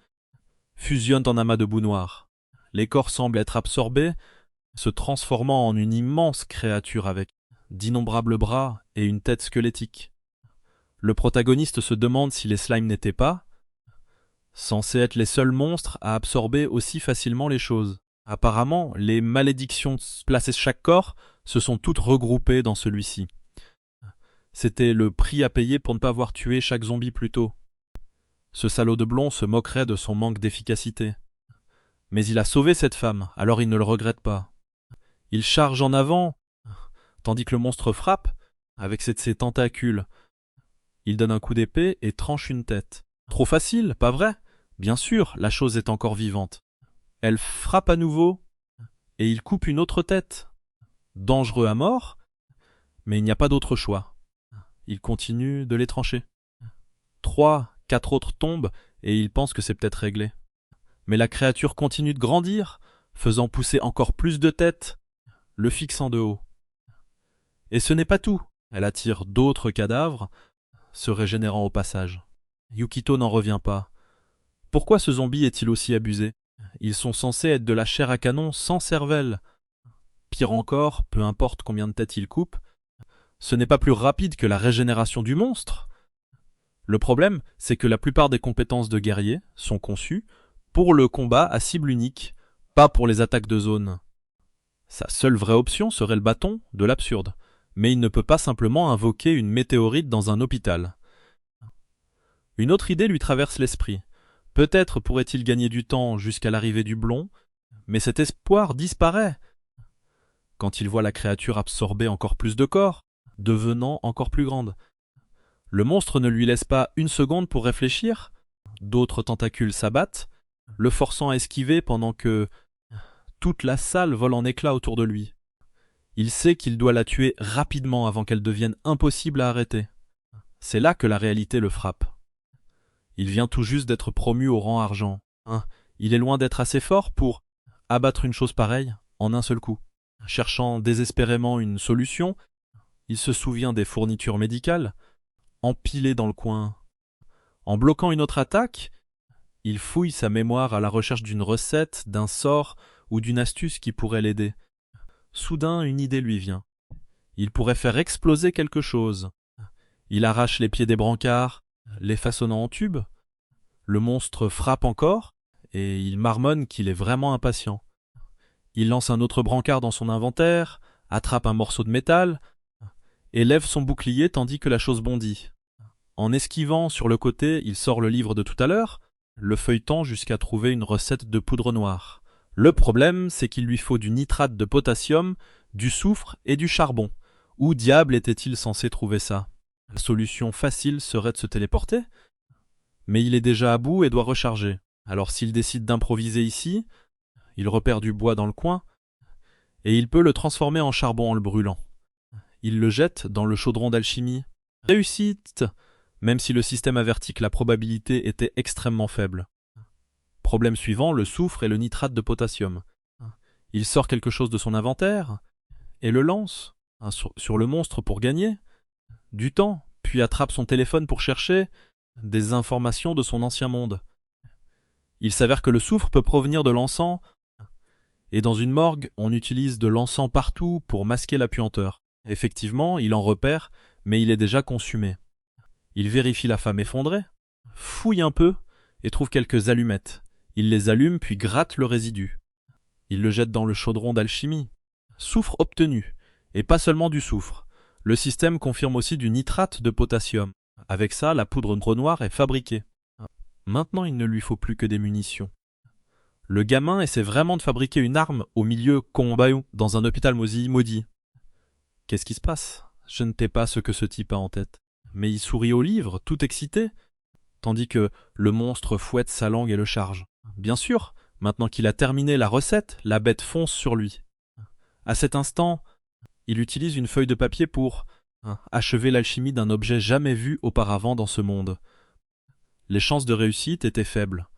fusionnent en amas de boue noire. Les corps semblent être absorbés, se transformant en une immense créature avec d'innombrables bras et une tête squelettique. Le protagoniste se demande si les slimes n'étaient pas censés être les seuls monstres à absorber aussi facilement les choses. Apparemment, les malédictions placées sur chaque corps se sont toutes regroupées dans celui-ci. C'était le prix à payer pour ne pas avoir tué chaque zombie plus tôt. Ce salaud de blond se moquerait de son manque d'efficacité. Mais il a sauvé cette femme, alors il ne le regrette pas. Il charge en avant, tandis que le monstre frappe avec ses tentacules. Il donne un coup d'épée et tranche une tête. Trop facile, pas vrai? Bien sûr, la chose est encore vivante. Elle frappe à nouveau, et il coupe une autre tête. Dangereux à mort, mais il n'y a pas d'autre choix. Il continue de les trancher. 3, 4 autres tombent, et il pense que c'est peut-être réglé. Mais la créature continue de grandir, faisant pousser encore plus de têtes, le fixant de haut. Et ce n'est pas tout. Elle attire d'autres cadavres, se régénérant au passage. Yukito n'en revient pas. Pourquoi ce zombie est-il aussi abusé? Ils sont censés être de la chair à canon sans cervelle. Pire encore, peu importe combien de têtes il coupe, ce n'est pas plus rapide que la régénération du monstre. Le problème, c'est que la plupart des compétences de guerrier sont conçues pour le combat à cible unique, pas pour les attaques de zone. Sa seule vraie option serait le bâton de l'absurde, mais il ne peut pas simplement invoquer une météorite dans un hôpital. Une autre idée lui traverse l'esprit. Peut-être pourrait-il gagner du temps jusqu'à l'arrivée du blond, mais cet espoir disparaît quand il voit la créature absorber encore plus de corps, devenant encore plus grande. Le monstre ne lui laisse pas une seconde pour réfléchir. D'autres tentacules s'abattent, le forçant à esquiver pendant que toute la salle vole en éclats autour de lui. Il sait qu'il doit la tuer rapidement avant qu'elle devienne impossible à arrêter. C'est là que la réalité le frappe. Il vient tout juste d'être promu au rang argent. Il est loin d'être assez fort pour abattre une chose pareille en un seul coup. Cherchant désespérément une solution, il se souvient des fournitures médicales, empilées dans le coin. En bloquant une autre attaque, il fouille sa mémoire à la recherche d'une recette, d'un sort ou d'une astuce qui pourrait l'aider. Soudain, une idée lui vient. Il pourrait faire exploser quelque chose. Il arrache les pieds des brancards, les façonnant en tubes. Le monstre frappe encore, et il marmonne qu'il est vraiment impatient. Il lance un autre brancard dans son inventaire, attrape un morceau de métal, et lève son bouclier tandis que la chose bondit. En esquivant sur le côté, il sort le livre de tout à l'heure, le feuilletant jusqu'à trouver une recette de poudre noire. Le problème, c'est qu'il lui faut du nitrate de potassium, du soufre et du charbon. Où diable était-il censé trouver ça? La solution facile serait de se téléporter, mais il est déjà à bout et doit recharger. Alors s'il décide d'improviser ici, il repère du bois dans le coin, et il peut le transformer en charbon en le brûlant. Il le jette dans le chaudron d'alchimie. Réussite, même si le système avertit que la probabilité était extrêmement faible. Problème suivant, le soufre et le nitrate de potassium. Il sort quelque chose de son inventaire et le lance sur le monstre pour gagner du temps, puis attrape son téléphone pour chercher des informations de son ancien monde. Il s'avère que le soufre peut provenir de l'encens, et dans une morgue, on utilise de l'encens partout pour masquer la puanteur. Effectivement, il en repère, mais il est déjà consumé. Il vérifie la femme effondrée, fouille un peu et trouve quelques allumettes. Il les allume puis gratte le résidu. Il le jette dans le chaudron d'alchimie. Soufre obtenu, et pas seulement du soufre. Le système confirme aussi du nitrate de potassium. Avec ça, la poudre noire est fabriquée. Maintenant, il ne lui faut plus que des munitions. Le gamin essaie vraiment de fabriquer une arme au milieu combat dans un hôpital maudit. Qu'est-ce qui se passe? Je ne sais pas ce que ce type a en tête. Mais il sourit au livre, tout excité, tandis que le monstre fouette sa langue et le charge. Bien sûr, maintenant qu'il a terminé la recette, la bête fonce sur lui. À cet instant, il utilise une feuille de papier pour achever l'alchimie d'un objet jamais vu auparavant dans ce monde. Les chances de réussite étaient faibles.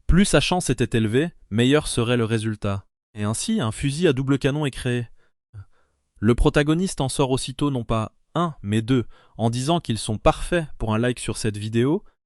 Plus sa chance était élevée, meilleur serait le résultat. Et ainsi, un fusil à double canon est créé. Le protagoniste en sort aussitôt non pas un, mais deux, en disant qu'ils sont parfaits pour un like sur cette vidéo,